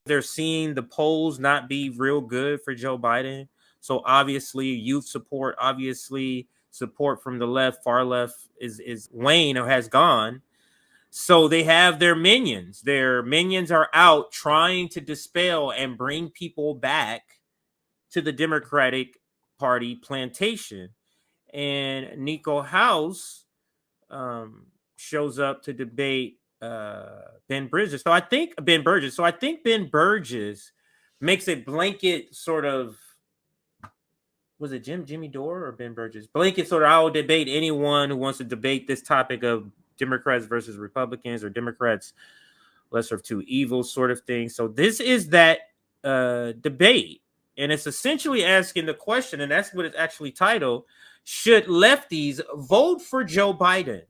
they're seeing the polls not be real good for Joe Biden. So obviously youth support, obviously support from the left, far left is wane or has gone. So they have their minions. Their minions are out trying to dispel and bring people back to the Democratic Party plantation. And Niko House shows up to debate Ben Bridges. So I think Ben Burgess makes a blanket sort of, was it Jimmy Dore or Ben Burgess? Blanket sort of, I will debate anyone who wants to debate this topic of Democrats versus Republicans or Democrats lesser of two evils sort of thing. So this is that debate. And it's essentially asking the question, and that's what it's actually titled, should lefties vote for Joe Biden?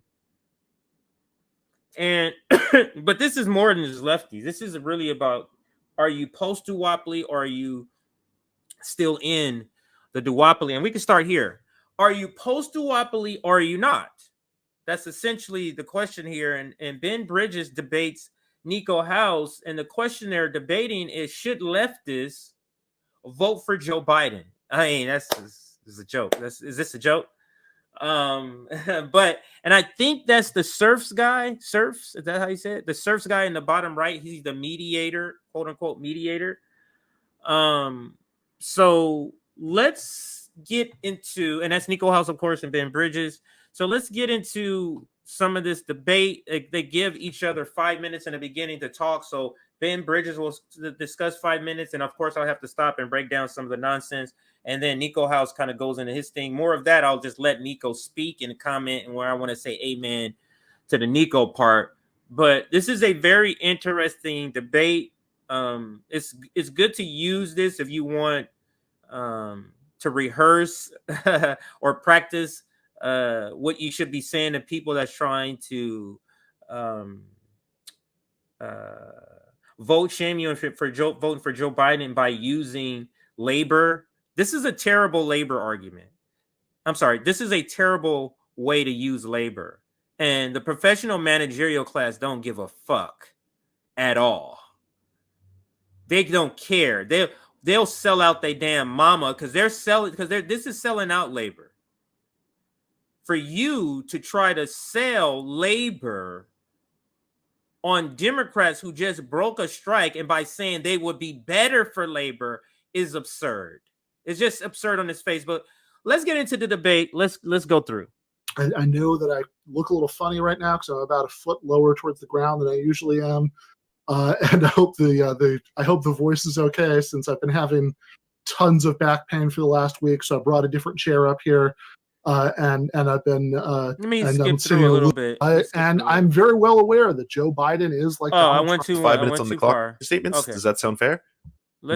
And but this is more than just lefties. This is really about, are you post-duopoly or are you still in the duopoly? And we can start here. Are you post-duopoly or are you not? That's essentially the question here. And Ben Bridges debates Niko House. And the question they're debating is, should leftists vote for Joe Biden? I mean, this is a joke. Is this a joke? But, and I think that's the Surfs guy. Surfs, is that how you say it? The Surfs guy in the bottom right. He's the mediator, quote unquote mediator. So let's get into, and that's Niko House, of course, and Ben Bridges. So let's get into some of this debate. They give each other 5 minutes in the beginning to talk. So Ben Bridges will discuss 5 minutes. And of course, I'll have to stop and break down some of the nonsense. And then Niko House kind of goes into his thing. More of that, I'll just let Niko speak and comment, and where I want to say amen to the Niko part. But this is a very interesting debate. It's good to use this if you want to rehearse or practice what you should be saying to people that's trying to vote shame you for voting for Joe Biden by using labor. This is a terrible labor argument. I'm sorry. This is a terrible way to use labor. And the professional managerial class don't give a fuck at all. They don't care. They'll sell out their damn mama because this is selling out labor. For you to try to sell labor on Democrats who just broke a strike, and by saying they would be better for labor, is absurd. It's just absurd on its face. But let's get into the debate. Let's go through. I know that I look a little funny right now because I'm about a foot lower towards the ground than I usually am, and I hope the voice is okay since I've been having tons of back pain for the last week. So I brought a different chair up here. And I've been let me skip through a little bit. I'm very well aware that Joe Biden is like. I went too 5 minutes on the clock. Statements. Okay. Does that sound fair?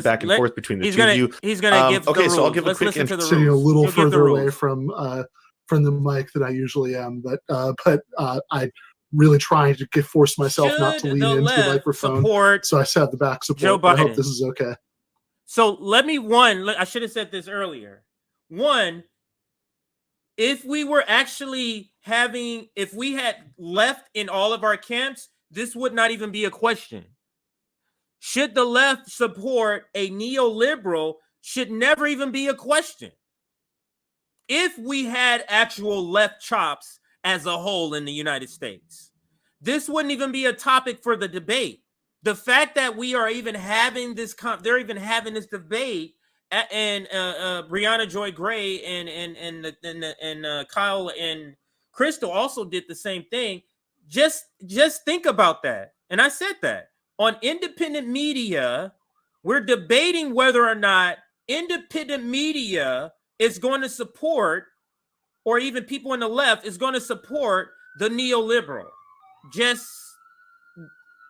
Back and forth between the two of you. He's gonna give. Okay, the so I'll give a quick. Sitting a little further away from the mic than I usually am, but I really trying to force myself not to lean into the microphone. So I sat the back support. Joe Biden. I hope this is okay. So I should have said this earlier. If we had left in all of our camps, this would not even be a question. Should the left support a neoliberal should never even be a question. If we had actual left chops as a whole in the United States, this wouldn't even be a topic for the debate. The fact that we are even having this, they're even having this debate. And Brianna Joy Gray and Kyle and Crystal also did the same thing. Just think about that. And I said that on independent media, we're debating whether or not independent media is going to support, or even people on the left is going to support the neoliberal. Just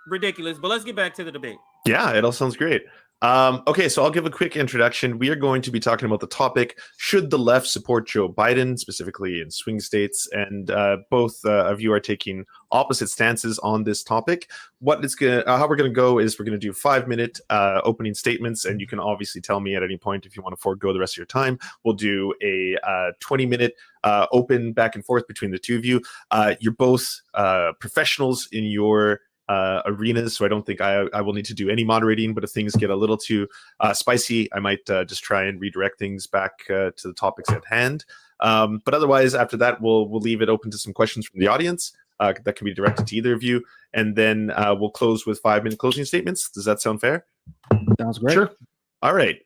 ridiculous. But let's get back to the debate. Yeah, it all sounds great. Okay, so I'll give a quick introduction. We are going to be talking about the topic, should the left support Joe Biden, specifically in swing states, and both of you are taking opposite stances on this topic. How we're going to go is we're going to do 5 minute opening statements, and you can obviously tell me at any point if you want to forego the rest of your time. We'll do a 20-minute open back and forth between the two of you. You're both professionals in your arenas, so I don't think I will need to do any moderating. But if things get a little too spicy, I might just try and redirect things back to the topics at hand. But otherwise, after that, we'll leave it open to some questions from the audience that can be directed to either of you, and then we'll close with 5-minute closing statements. Does that sound fair? Sounds great. Sure. All right.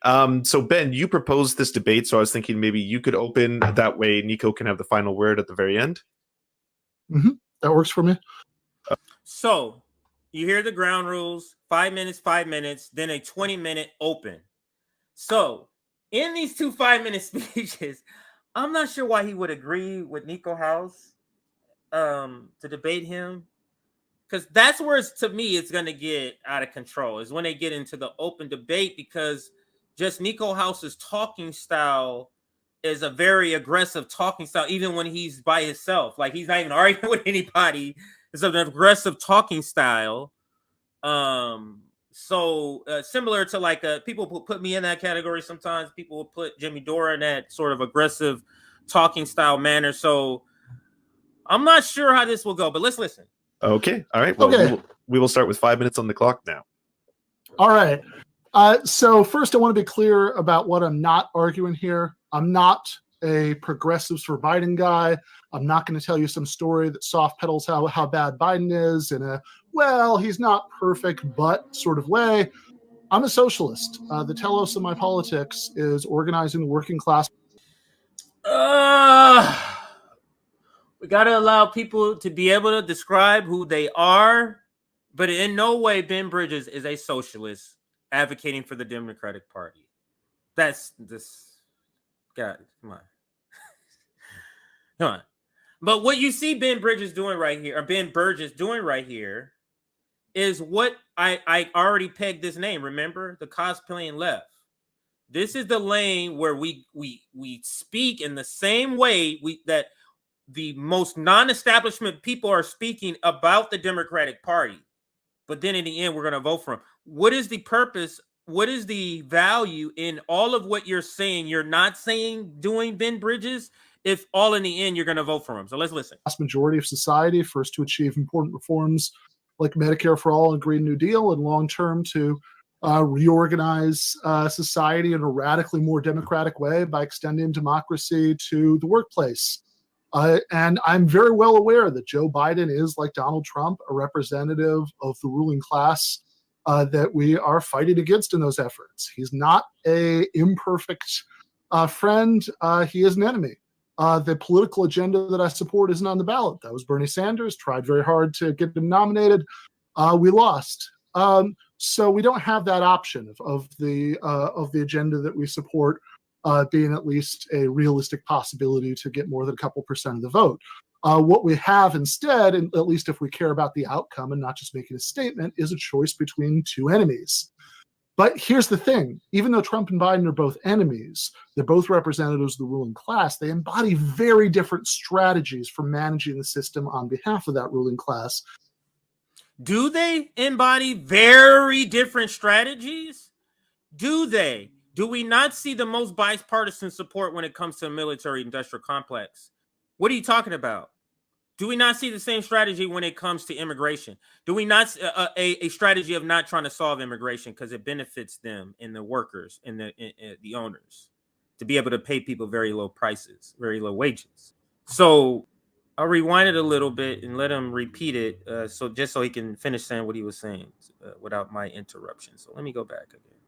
So Ben, you proposed this debate, so I was thinking maybe you could open. That way, Niko can have the final word at the very end. That works for me. So you hear the ground rules: 5 minutes, then a 20-minute open. So in these 2 5-minute speeches, I'm not sure why he would agree with Niko House to debate him, because that's where to me it's going to get out of control, is when they get into the open debate, because just Niko House's talking style is a very aggressive talking style, even when he's by himself. Like, he's not even arguing with anybody. It's an aggressive talking style. So similar to like people will put me in that category sometimes. People will put Jimmy Dore in that sort of aggressive talking style manner. So I'm not sure how this will go, but let's listen. Okay. All right. Well, Okay. we will start with 5 minutes on the clock now. All right. So first, I want to be clear about what I'm not arguing here. I'm not a progressives for Biden guy. I'm not going to tell you some story that soft pedals how bad Biden is in a, well, he's not perfect, but sort of way. I'm a socialist. The telos of my politics is organizing the working class. We got to allow people to be able to describe who they are, but in no way Ben Bridges is a socialist advocating for the Democratic Party. That's this. God, come on. Come on. But what you see Ben Bridges doing right here, or Ben Burgis doing right here, is what I already pegged this name. Remember? The cosplaying left. This is the lane where we speak in the same way that the most non-establishment people are speaking about the Democratic Party. But then in the end, we're going to vote for him. What is the purpose? What is the value in all of what you're saying? You're not saying doing Ben Bridges, if all in the end you're going to vote for him. So let's listen. Vast majority of society, first to achieve important reforms like Medicare for all and Green New Deal, and long-term to reorganize society in a radically more democratic way by extending democracy to the workplace. And I'm very well aware that Joe Biden is, like Donald Trump, a representative of the ruling class that we are fighting against in those efforts. He's not an imperfect friend. He is an enemy. The political agenda that I support isn't on the ballot. That was Bernie Sanders. Tried very hard to get him nominated. We lost. So we don't have that option of the agenda that we support being at least a realistic possibility to get more than a couple percent of the vote. What we have instead, and at least if we care about the outcome and not just making a statement, is a choice between two enemies. But here's the thing. Even though Trump and Biden are both enemies, they're both representatives of the ruling class, they embody very different strategies for managing the system on behalf of that ruling class. Do they embody very different strategies? Do they? Do we not see the most bipartisan support when it comes to the military-industrial complex? What are you talking about? Do we not see the same strategy when it comes to immigration? Do we not a strategy of not trying to solve immigration because it benefits them and the workers and the owners to be able to pay people very low prices, very low wages? So I'll rewind it a little bit and let him repeat it, so he can finish saying what he was saying without my interruption. So let me go back again.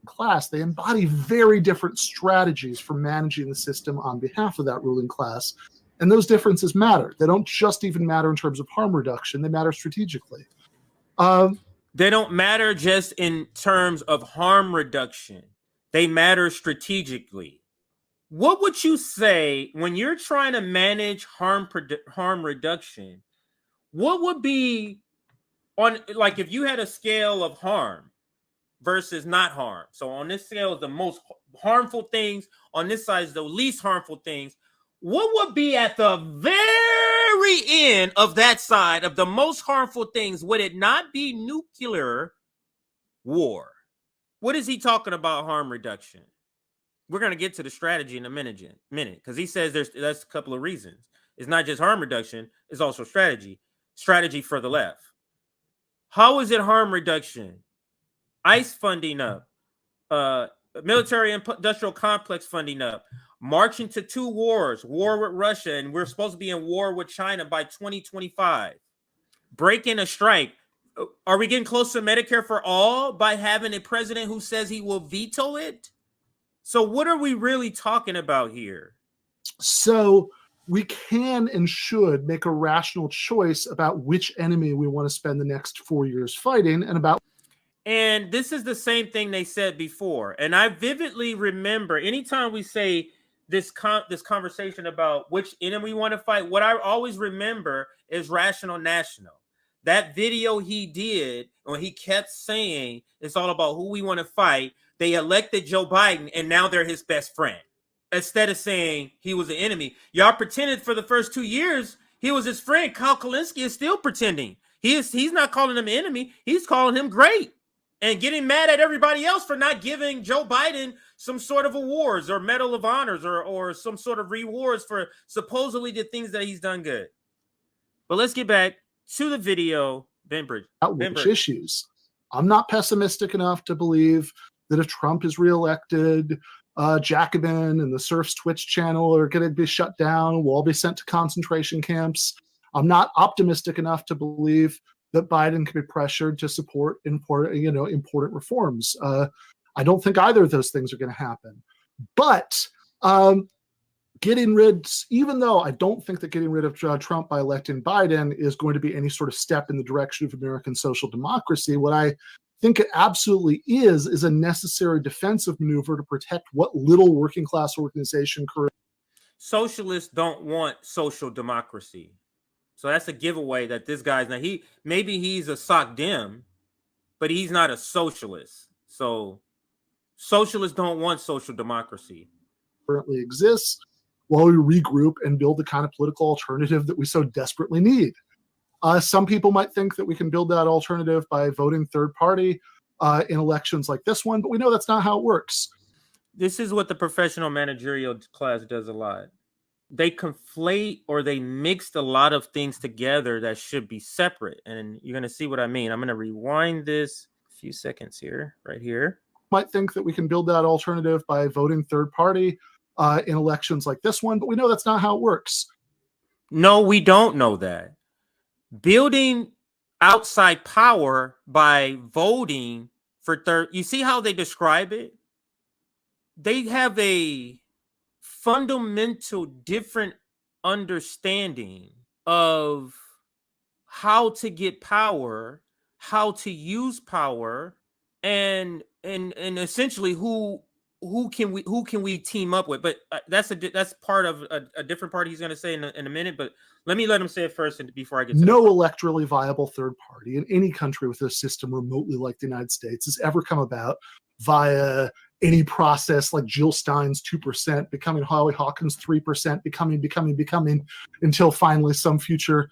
Class, they embody very different strategies for managing the system on behalf of that ruling class. And those differences matter. They don't just even matter in terms of harm reduction. They matter strategically. They don't matter just in terms of harm reduction. They matter strategically. What would you say when you're trying to manage harm reduction? What would be on, like, if you had a scale of harm versus not harm? So on this scale is the most harmful things. On this side is the least harmful things. What would be at the very end of that side of the most harmful things? Would it not be nuclear war? What is he talking about harm reduction? We're going to get to the strategy in a minute, because he says that's a couple of reasons. It's not just harm reduction, it's also strategy for the left. How is it harm reduction? ICE funding up, military industrial complex funding up, marching to 2 wars, war with Russia, and we're supposed to be in war with China by 2025. Breaking a strike. Are we getting close to Medicare for all by having a president who says he will veto it? So what are we really talking about here? So we can and should make a rational choice about which enemy we want to spend the next 4 years fighting and about. And this is the same thing they said before. And I vividly remember anytime we say this conversation about which enemy we want to fight, what I always remember is Rational National. That video he did when he kept saying it's all about who we want to fight. They elected Joe Biden and now they're his best friend. Instead of saying he was an enemy. Y'all pretended for the first 2 years he was his friend. Kyle Kalinske is still pretending. He's not calling him an enemy. He's calling him great. And getting mad at everybody else for not giving Joe Biden some sort of awards or Medal of Honors or some sort of rewards for supposedly the things that he's done good. But let's get back to the video, Ben Bridges. Which issues? I'm not pessimistic enough to believe that if Trump is reelected, Jacobin and the Surf's Twitch channel are going to be shut down. We'll all be sent to concentration camps. I'm not optimistic enough to believe that Biden can be pressured to support important reforms. I don't think either of those things are going to happen. But even though I don't think that getting rid of Trump by electing Biden is going to be any sort of step in the direction of American social democracy, what I think it absolutely is a necessary defensive maneuver to protect what little working class organization currently. Socialists don't want social democracy. So that's a giveaway that this guy's not. Maybe he's a soc dem, but he's not a socialist. So socialists don't want social democracy. Currently exists while we regroup and build the kind of political alternative that we so desperately need. Some people might think that we can build that alternative by voting third party in elections like this one, but we know that's not how it works. This is what the professional managerial class does a lot. They conflate or they mixed a lot of things together that should be separate. And you're going to see what I mean. I'm going to rewind this a few seconds here, right here. Might think that we can build that alternative by voting third party in elections like this one, but we know that's not how it works. No, we don't know that. Building outside power by voting for third, you see how they describe it? They have a fundamental different understanding of how to get power, how to use power, and essentially who can we team up with. But that's part of a different part he's going to say in a minute. But let him say it first before I get to no electorally viable third party in any country with a system remotely like the United States has ever come about via any process like Jill Stein's 2%, becoming Holly Hawkins' 3%, becoming until finally some future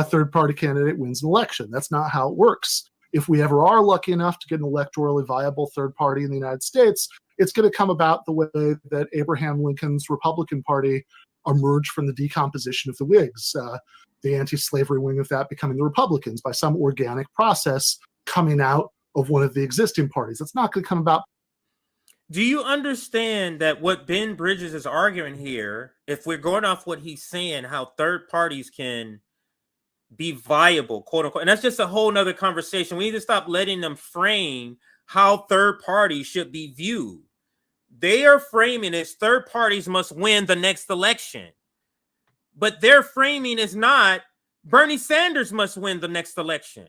third party candidate wins an election. That's not how it works. If we ever are lucky enough to get an electorally viable third party in the United States, it's going to come about the way that Abraham Lincoln's Republican Party emerged from the decomposition of the Whigs, the anti-slavery wing of that becoming the Republicans by some organic process coming out of one of the existing parties. That's not going to come about. Do you understand that what Ben Bridges is arguing here, if we're going off what he's saying, how third parties can be viable, quote unquote, and that's just a whole nother conversation. We need to stop letting them frame how third parties should be viewed. They are framing as third parties must win the next election. But their framing is not Bernie Sanders must win the next election.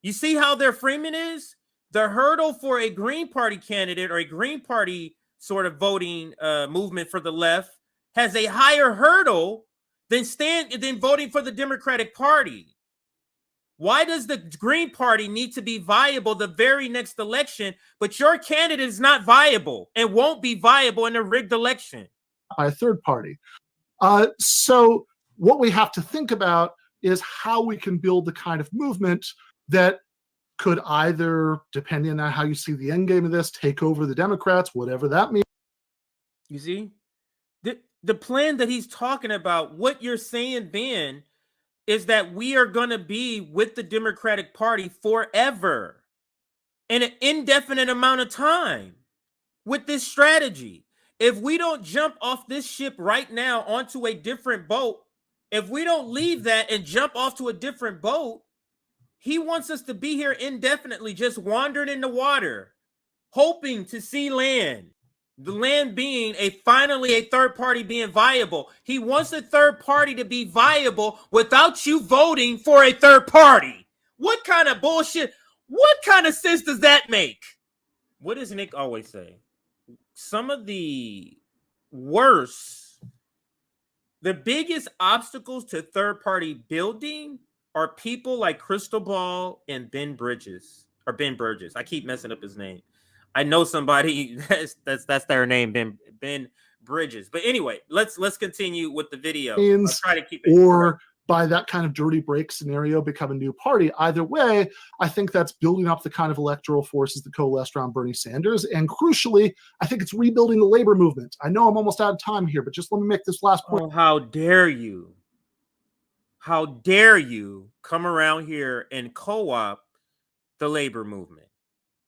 You see how their framing is? The hurdle for a Green Party candidate or a Green Party sort of voting movement for the left has a higher hurdle than voting for the Democratic Party. Why does the Green Party need to be viable the very next election, but your candidate is not viable and won't be viable in a rigged election? By a third party. So what we have to think about is how we can build the kind of movement that could either, depending on how you see the end game of this, take over the Democrats, whatever that means. You see? The plan that he's talking about, what you're saying, Ben, is that we are going to be with the Democratic Party forever in an indefinite amount of time with this strategy. If we don't jump off this ship right now onto a different boat, if we don't leave that and jump off to a different boat, he wants us to be here indefinitely, just wandering in the water, hoping to see land. The land being finally a third party being viable. He wants a third party to be viable without you voting for a third party. What kind of bullshit? What kind of sense does that make? What does Nick always say? Some of the worst, the biggest obstacles to third party building are people like Crystal Ball and Ben Burgis. I keep messing up his name. I know somebody that's their name, Ben Bridges. But anyway, let's continue with the video. I'll try to keep it or by that kind of dirty break scenario become a new party. Either way, I think that's building up the kind of electoral forces that coalesced around Bernie Sanders. And crucially, I think it's rebuilding the labor movement. I know I'm almost out of time here, but just let me make this last point. Oh, how dare you? How dare you come around here and co-opt the labor movement?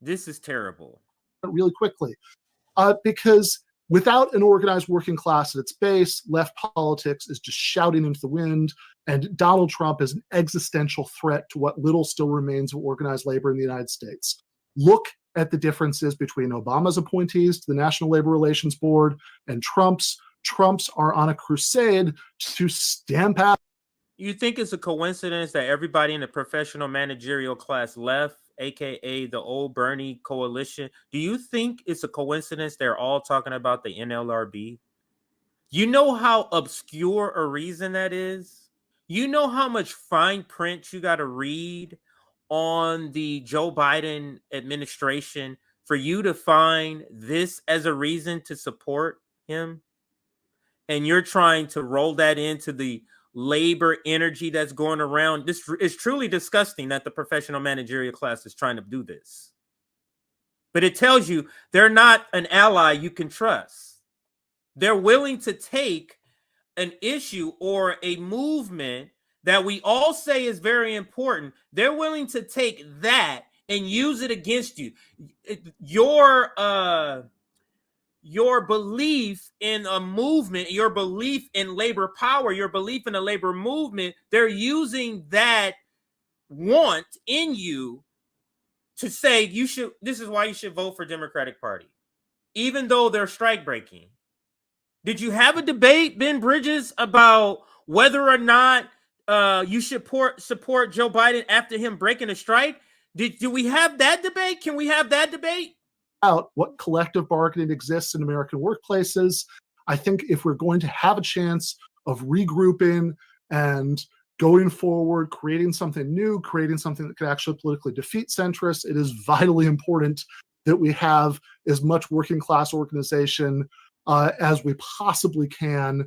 This is terrible. Really quickly, because without an organized working class at its base, left politics is just shouting into the wind, and Donald Trump is an existential threat to what little still remains of organized labor in the United States. Look at the differences between Obama's appointees to the National Labor Relations Board and Trump's. Trump's are on a crusade to stamp out. You think it's a coincidence that everybody in the professional managerial class left, aka the old Bernie coalition? Do you think it's a coincidence they're all talking about the NLRB? You know how obscure a reason that is? You know how much fine print you got to read on the Joe Biden administration for you to find this as a reason to support him? And you're trying to roll that into the labor energy that's going around. This is truly disgusting that the professional managerial class is trying to do this. But it tells you they're not an ally you can trust. They're willing to take an issue or a movement that we all say is very important. They're willing to take that and use it against you. Your belief in a movement, your belief in labor power, your belief in a labor movement, they're using that want in you to say this is why you should vote for Democratic Party, even though they're strike breaking. Did you have a debate, Ben Bridges, about whether or not you should support Joe Biden after him breaking a strike? Do we have that debate? Can we have that debate? Out what collective bargaining exists in American workplaces. I think if we're going to have a chance of regrouping and going forward, creating something new, creating something that could actually politically defeat centrists, it is vitally important that we have as much working class organization as we possibly can,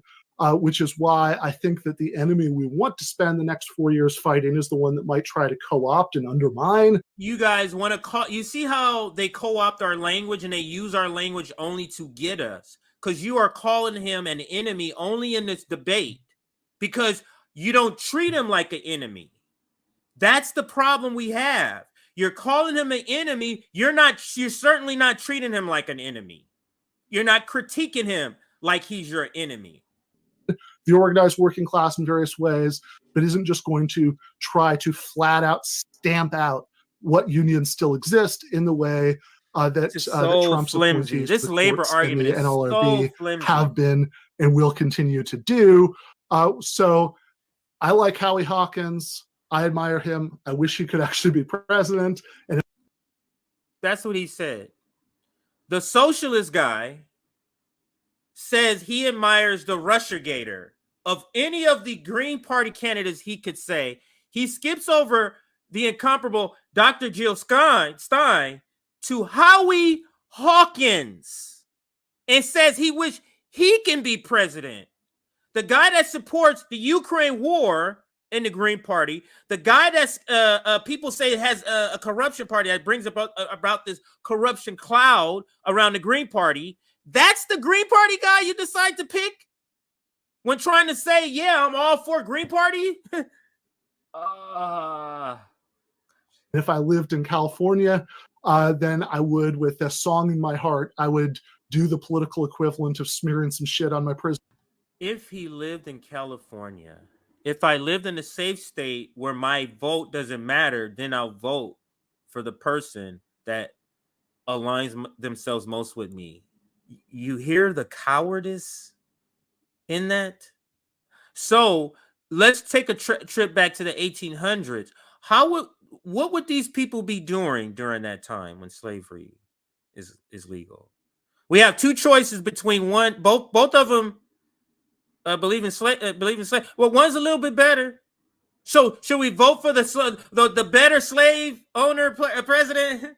which is why I think that the enemy we want to spend the next 4 years fighting is the one that might try to co-opt and undermine. You guys want to you see how they co-opt our language and they use our language only to get us, because you are calling him an enemy only in this debate because you don't treat him like an enemy. That's the problem we have. You're calling him an enemy. You're certainly not treating him like an enemy. You're not critiquing him like he's your enemy. The organized working class in various ways, but isn't just going to try to flat out stamp out what unions still exist in the way that Trump's appointees, this labor argument and the NLRB so have been and will continue to do. So I like Howie Hawkins. I admire him. I wish he could actually be president. And that's what he said. The socialist guy says he admires the Russiagator. Of any of the Green Party candidates he could say, he skips over the incomparable Dr. Jill Stein to Howie Hawkins and says he wish he can be president. The guy that supports the Ukraine war in the Green Party, the guy that's people say has a corruption party that brings about this corruption cloud around the Green Party. That's the Green Party guy you decide to pick when trying to say, yeah, I'm all for Green Party. If I lived in California, then I would, with a song in my heart, I would do the political equivalent of smearing some shit on my prison. If he lived in California, if I lived in a safe state where my vote doesn't matter, then I'll vote for the person that aligns themselves most with me. You hear the cowardice in that? So let's take a trip back to the 1800s. What would these people be doing during that time when slavery is legal? We have two choices between both of them believe in slave. Well, one's a little bit better. So should we vote for the better slave owner president,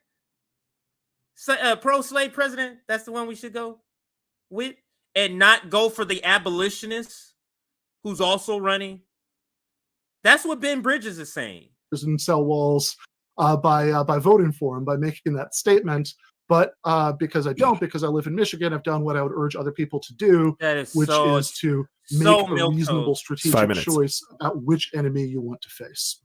pro-slave president? That's the one we should go with, and not go for the abolitionist who's also running. That's what Ben Bridges is saying. And cell walls by voting for him, by making that statement. But because I don't, because I live in Michigan, I've done what I would urge other people to do, which is to make a reasonable strategic choice about which enemy you want to face.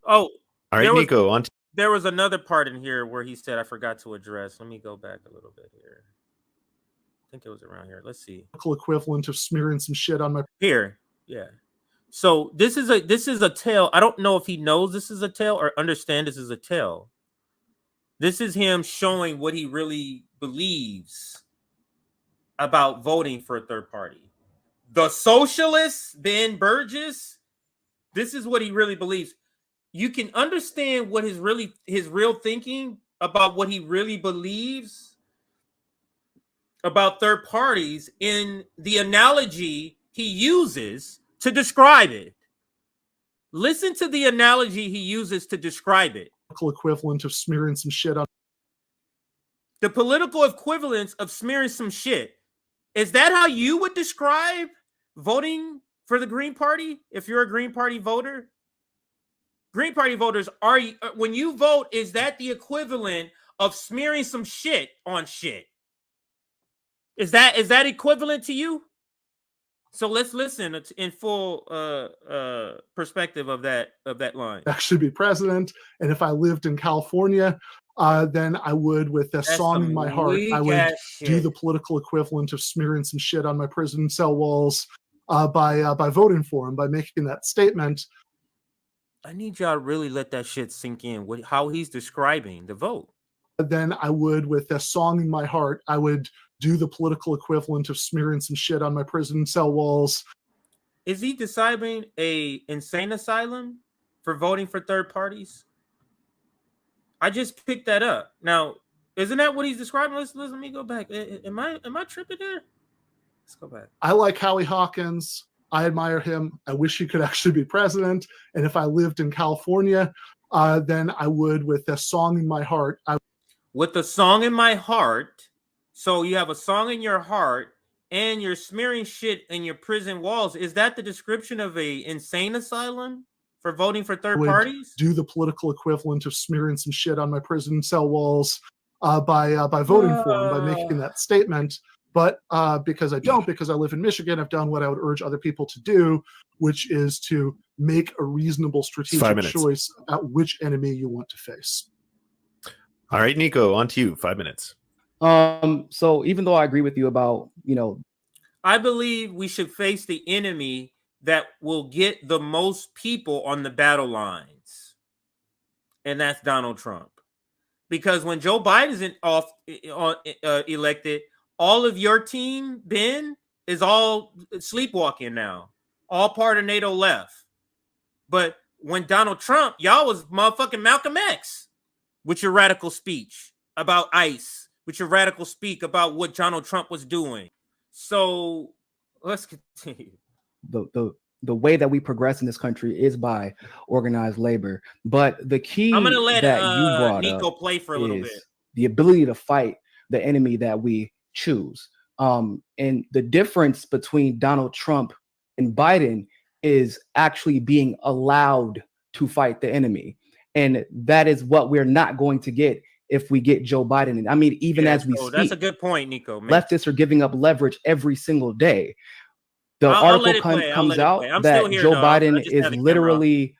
Oh, all right, Niko. On there was another part in here where he said I forgot to address. Let me go back a little bit here. I think it was around here. Let's see. Equivalent of smearing some shit on my here. Yeah. So this is a tale. I don't know if he knows this is a tale or understand this is a tale. This is him showing what he really believes about voting for a third party. The socialist, Ben Burgis, this is what he really believes. You can understand what his real thinking about what he really believes about third parties in the analogy he uses to describe it. Listen to the analogy he uses to describe it. Equivalent of smearing some shit on the political equivalence of smearing some shit. Is that how you would describe voting for the Green Party if you're a Green Party voter? Green Party voters, when you vote, is that the equivalent of smearing some shit on shit? Is that equivalent to you? So let's listen in full perspective of that line. Actually be president. And if I lived in California, then I would, with a song in my heart, I would do the political equivalent of smearing some shit on my prison cell walls by voting for him, by making that statement. I need y'all to really let that shit sink in, how he's describing the vote. Then I would, with a song in my heart, I would do the political equivalent of smearing some shit on my prison cell walls. Is he describing a insane asylum for voting for third parties? I just picked that up. Now, isn't that what he's describing? Let me go back. Am I tripping there? Let's go back. I like Howie Hawkins. I admire him. I wish he could actually be president. And if I lived in California, then I would, with a song in my heart. With a song in my heart. So you have a song in your heart and you're smearing shit in your prison walls. Is that the description of a insane asylum for voting for third parties? Do the political equivalent of smearing some shit on my prison cell walls by voting for him, by making that statement. But because I don't, because I live in Michigan, I've done what I would urge other people to do, which is to make a reasonable strategic choice about which enemy you want to face. All right, Niko, on to you. 5 minutes. So even though I agree with you about, I believe we should face the enemy that will get the most people on the battle lines. And that's Donald Trump. Because when Joe Biden's elected, all of your team, Ben, is all sleepwalking now. All part of NATO left. But when Donald Trump, y'all was motherfucking Malcolm X with your radical speech about ICE. With your radical speak about what Donald Trump was doing. So let's continue. The way that we progress in this country is by organized labor. But the key I'm gonna let that you brought Niko up play for a little bit. The ability to fight the enemy that we choose. And the difference between Donald Trump and Biden is actually being allowed to fight the enemy. And that is what we're not going to get if we get Joe Biden. I mean, even as we speak, that's a good point, Niko. Leftists are giving up leverage every single day. The I'll let article it play. I'll comes let it out play. I'm still that here, Joe though. I Biden just is had the camera off. literally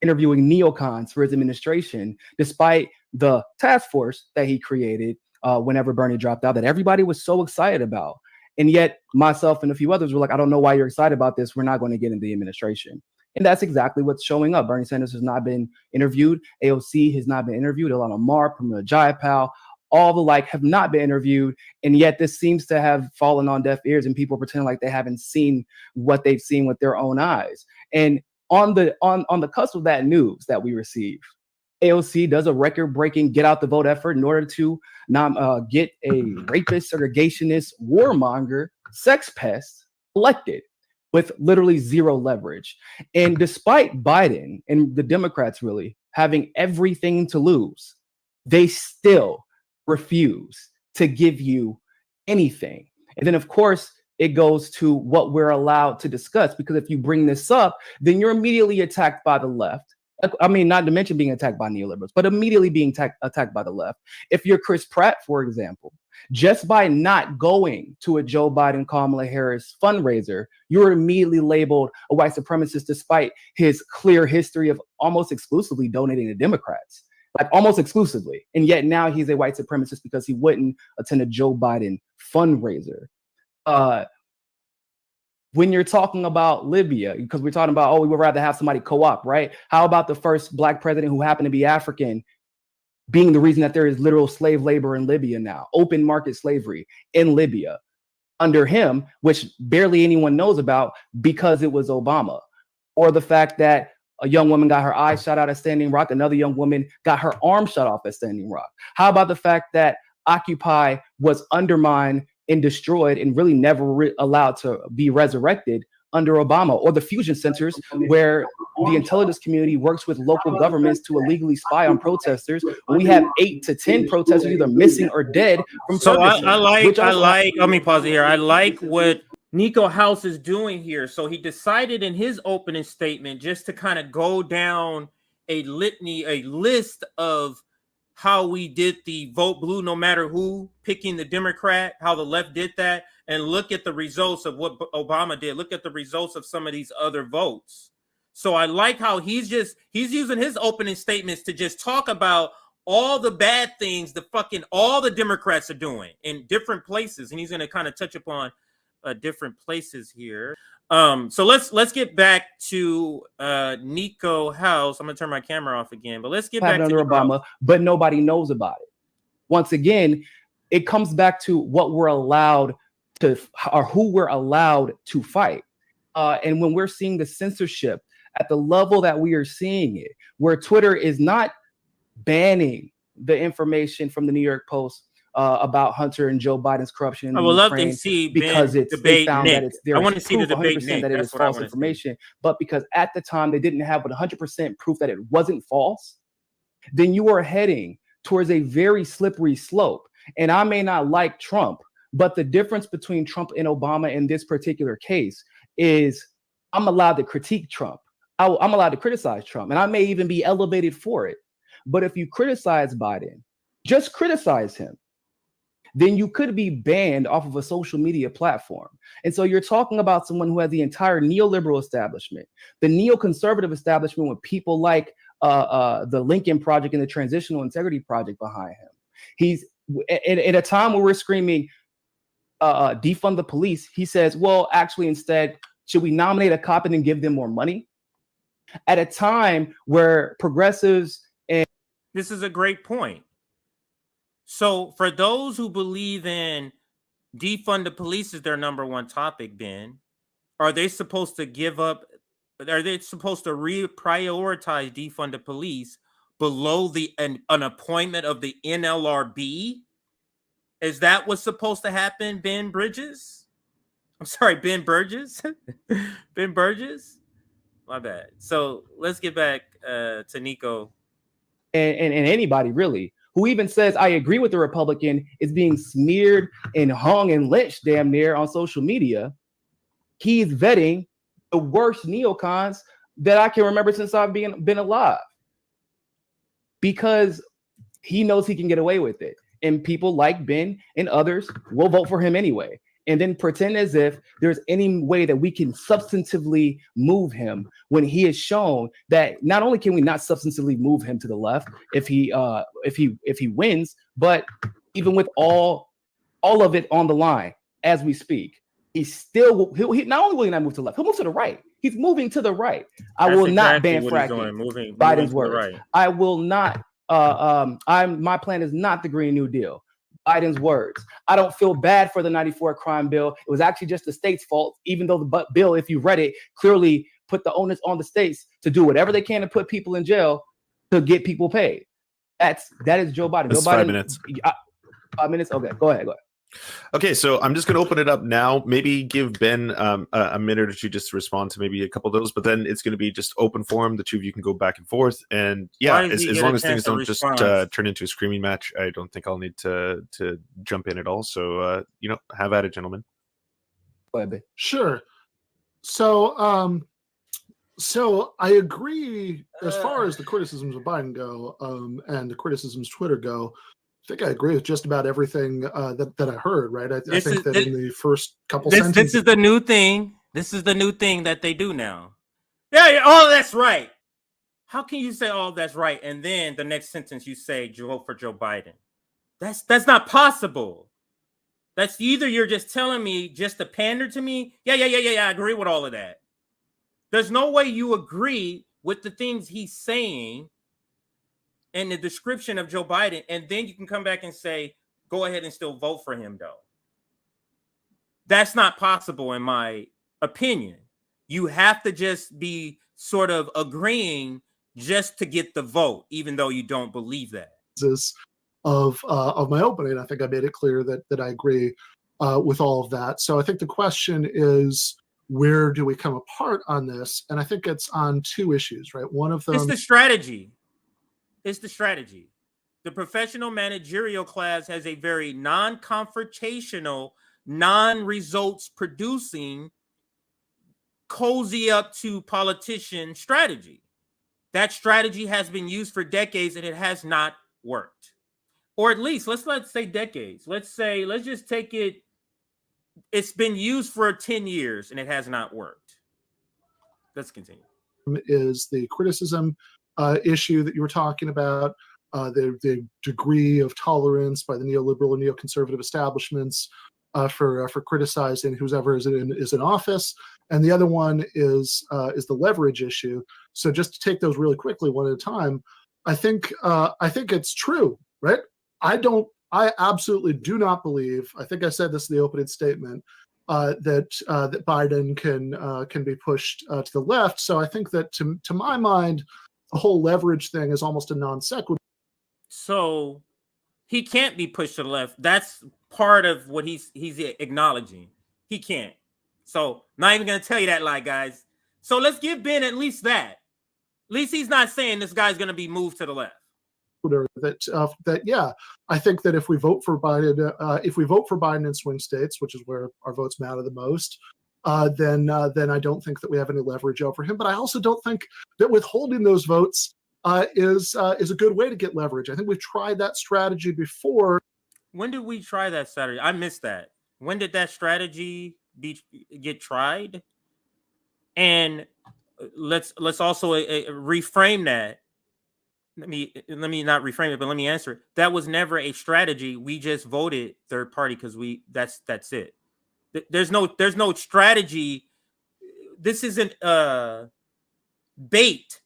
interviewing neocons for his administration, despite the task force that he created whenever Bernie dropped out, that everybody was so excited about. And yet myself and a few others were like, I don't know why you're excited about this. We're not going to get in the administration. And that's exactly what's showing up. Bernie Sanders has not been interviewed. AOC has not been interviewed. Ilhan Omar, Pramila Jayapal, all the like have not been interviewed. And yet this seems to have fallen on deaf ears and people pretend like they haven't seen what they've seen with their own eyes. And on the cusp of that news that we received, AOC does a record-breaking get out the vote effort in order to get a rapist, segregationist, warmonger, sex pest elected with literally zero leverage. And despite Biden and the Democrats really having everything to lose, they still refuse to give you anything. And then, of course, it goes to what we're allowed to discuss, because if you bring this up, then you're immediately attacked by the left. I mean, not to mention being attacked by neoliberals, but immediately being attacked by the left. If you're Chris Pratt, for example, just by not going to a Joe Biden, Kamala Harris fundraiser, you're immediately labeled a white supremacist, despite his clear history of almost exclusively donating to Democrats, like almost exclusively. And yet now he's a white supremacist because he wouldn't attend a Joe Biden fundraiser. When you're talking about Libya, because we're talking about, we would rather have somebody co-op, right? How about the first Black president who happened to be African being the reason that there is literal slave labor in Libya now, open market slavery in Libya under him, which barely anyone knows about because it was Obama? Or the fact that a young woman got her eye shot out at Standing Rock, another young woman got her arm shot off at Standing Rock. How about the fact that Occupy was undermined and destroyed and really never allowed to be resurrected under Obama? Or the fusion centers where the intelligence community works with local governments to illegally spy on protesters. We have 8 to 10 protesters either missing or dead from Ferguson. Let me pause it here. I like what Niko House is doing here. So he decided in his opening statement just to kind of go down a litany, a list of how we did the vote blue no matter who, picking the Democrat, how the left did that, and look at the results of what Obama did. Look at the results of some of these other votes. So I like how he's using his opening statements to just talk about all the bad things all the Democrats are doing in different places, and he's going to kind of touch upon different places here. So let's get back to Niko House. I'm gonna turn my camera off again, but let's get back to Obama, but nobody knows about it. Once again, it comes back to what we're allowed to, or who we're allowed to fight. And when we're seeing the censorship at the level that we are seeing it, where Twitter is not banning the information from the New York Post about Hunter and Joe Biden's corruption in I would Ukraine, love to see because they found Nick. that it's there. I want to see the debate 100% Nick. that it is false information, but because at the time they didn't have 100% proof that it wasn't false, then you are heading towards a very slippery slope. And I may not like Trump, but the difference between Trump and Obama in this particular case is I'm allowed to critique Trump. I'm allowed to criticize Trump, and I may even be elevated for it. But if you criticize Biden, just criticize him, then you could be banned off of a social media platform. And so you're talking about someone who has the entire neoliberal establishment, the neoconservative establishment, with people like the Lincoln Project and the Transitional Integrity Project behind him. He's at a time where we're screaming, defund the police. He says, well, actually, instead, should we nominate a cop and then give them more money? At a time where progressives and this is a great point. So for those who believe in defund the police is their number one topic, Ben, are they supposed to give up? Are they supposed to reprioritize defund the police below an appointment of the NLRB? Is that what's supposed to happen, Ben Bridges? I'm sorry, Ben Burgess? Ben Burgess? My bad. So let's get back to Niko. And anybody really who even says, I agree with the Republican, is being smeared and hung and lynched damn near on social media. He's vetting the worst neocons that I can remember since I've been alive, because he knows he can get away with it. And people like Ben and others will vote for him anyway. and then pretend as if there's any way that we can substantively move him when he has shown that not only can we not substantively move him to the left if he wins, but even with all of it on the line as we speak, he not only will he not move to the left, he'll move to the right. He's moving to the right. I will not ban fracking. Moving Biden's to words. the right. I will not. My plan is not the Green New Deal. Biden's words. I don't feel bad for the 94 crime bill. It was actually just the state's fault, even though the bill, if you read it, clearly put the onus on the states to do whatever they can to put people in jail to get people paid. That is Joe Biden. That's Joe Biden, 5 minutes. 5 minutes? Okay, go ahead. Okay, so I'm just going to open it up now. Maybe give Ben a minute or two just to respond to maybe a couple of those, but then it's going to be just open forum. The two of you can go back and forth, and yeah, as long as things don't just turn into a screaming match, I don't think I'll need to jump in at all. So have at it, gentlemen. Go ahead, Ben. Sure. So I agree as far as the criticisms of Biden go, and the criticisms Twitter go. I think I agree with just about everything that I heard. Right, I think that in the first couple sentences, this is the new thing. This is the new thing that they do now. Yeah. Oh, that's right. How can you say, "Oh, that's right," and then the next sentence you say, "Vote for Joe Biden"? That's not possible. That's either you're just telling me just to pander to me. Yeah. I agree with all of that. There's no way you agree with the things he's saying and the description of Joe Biden, and then you can come back and say, go ahead and still vote for him, though. That's not possible, in my opinion. You have to just be sort of agreeing just to get the vote, even though you don't believe that. Of my opening, I think I made it clear that I agree with all of that. So I think the question is, where do we come apart on this? And I think it's on two issues, right? One of them is the strategy. It's the strategy. The professional managerial class has a very non-confrontational, non-results producing, cozy up to politician strategy. That strategy has been used for decades and it has not worked. Or at least, let's say decades. Let's just take it. It's been used for 10 years and it has not worked. Let's continue. Is the criticism issue that you were talking about, the degree of tolerance by the neoliberal and neoconservative establishments for criticizing whoever is in office, and the other one is the leverage issue. So just to take those really quickly one at a time, I think it's true, right? I absolutely do not believe. I think I said this in the opening statement. That Biden can be pushed to the left. So I think that to my mind, the whole leverage thing is almost a non sequitur. So he can't be pushed to the left. That's part of what he's acknowledging. He can't. So not even going to tell you that lie, guys. So let's give Ben at least that. At least he's not saying this guy's going to be moved to the left. That I think that if we vote for Biden in swing states, which is where our votes matter the most, then I don't think that we have any leverage over him. But I also don't think that withholding those votes is a good way to get leverage. I think we've tried that strategy before. When did we try that strategy? I missed that. When did that strategy get tried? And let's also reframe that. Let me not reframe it, but let me answer it. That was never a strategy. We just voted third party because that's it. There's no strategy. This isn't bait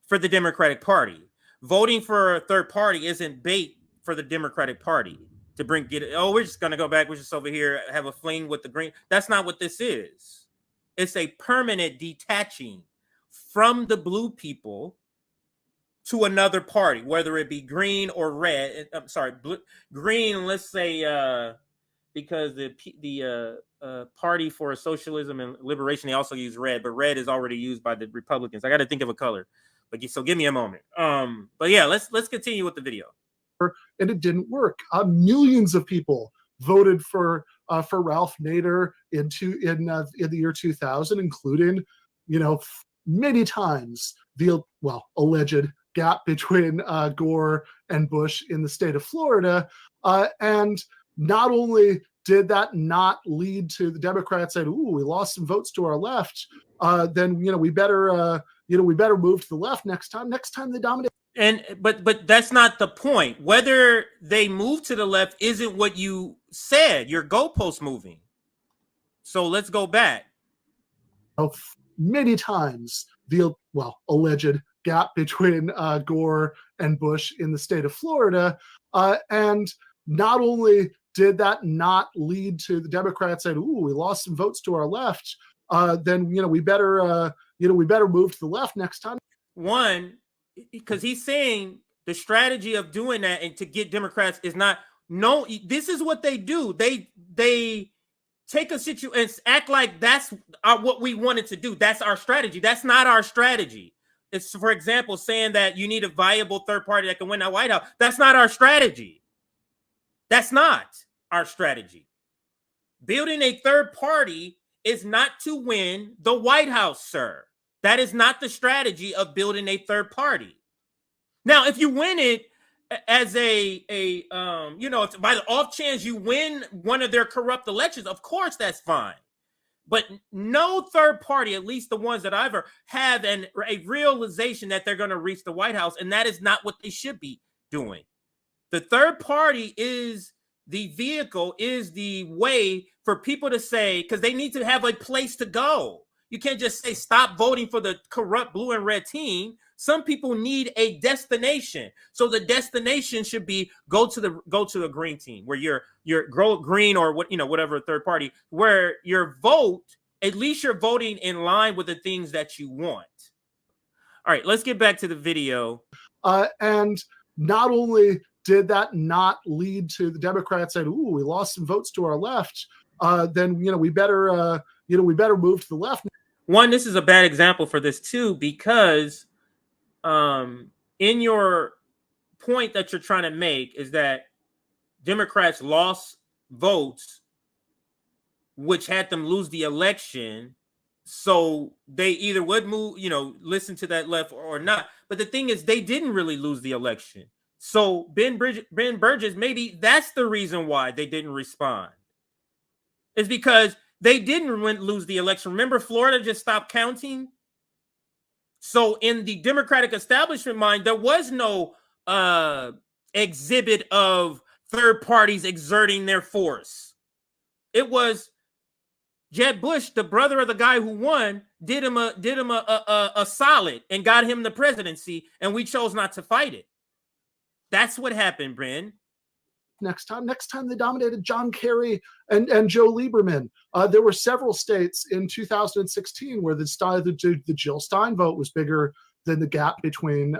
for the Democratic Party. Voting for a third party isn't bait for the Democratic Party to we're just gonna go back, we're just over here, have a fling with the green. That's not what this is. It's a permanent detaching from the blue people to another party, whether it be green or red. I'm sorry, green. Let's say because the Party for Socialism and Liberation, they also use red, but red is already used by the Republicans. I got to think of a color, so give me a moment. But yeah, let's continue with the video. And it didn't work. Millions of people voted for Ralph Nader in the year 2000, including many times the alleged gap between Gore and Bush in the state of Florida. And not only did that not lead to the Democrats saying, "Ooh, we lost some votes to our left. Then we better move to the left next time. Next time they dominate." And but that's not the point. Whether they move to the left isn't what you said. Your goalpost moving. So let's go back. Many times the alleged gap between Gore and Bush in the state of Florida, and not only did that not lead to the Democrats saying, "Ooh, we lost some votes to our left. Then we better move to the left next time." One, because he's saying the strategy of doing that and to get Democrats is not. No, this is what they do. They take a situation and act like that's what we wanted to do. That's our strategy. That's not our strategy. It's, for example, saying that you need a viable third party that can win that White House. That's not our strategy. That's not our strategy. Building a third party is not to win the White House, sir. That is not the strategy of building a third party. Now, if you win it as if by the off chance you win one of their corrupt elections, of course that's fine. But no third party, at least the ones that I've heard, have a realization that they're going to reach the White House, and that is not what they should be doing. The third party is the vehicle, is the way for people to say, because they need to have a place to go. You can't just say stop voting for the corrupt blue and red team. Some people need a destination. So the destination should be go to the green team, where you're green or whatever third party, where your vote, at least you're voting in line with the things that you want. All right, let's get back to the video. And not only did that not lead to the Democrats saying, "Ooh, we lost some votes to our left. Then we better move to the left." One, this is a bad example for this too, because in your point that you're trying to make is that Democrats lost votes, which had them lose the election. So they either would move, listen to that left or not. But the thing is, they didn't really lose the election. So Ben Burgis, maybe that's the reason why they didn't respond. It's because they didn't lose the election. Remember, Florida just stopped counting. So in the Democratic establishment mind, there was no exhibit of third parties exerting their force. It was Jeb Bush, the brother of the guy who won, did him a solid and got him the presidency, and we chose not to fight it. That's what happened, Bryn. Next time they dominated John Kerry and Joe Lieberman. There were several states in 2016 where the Jill Stein vote was bigger than the gap between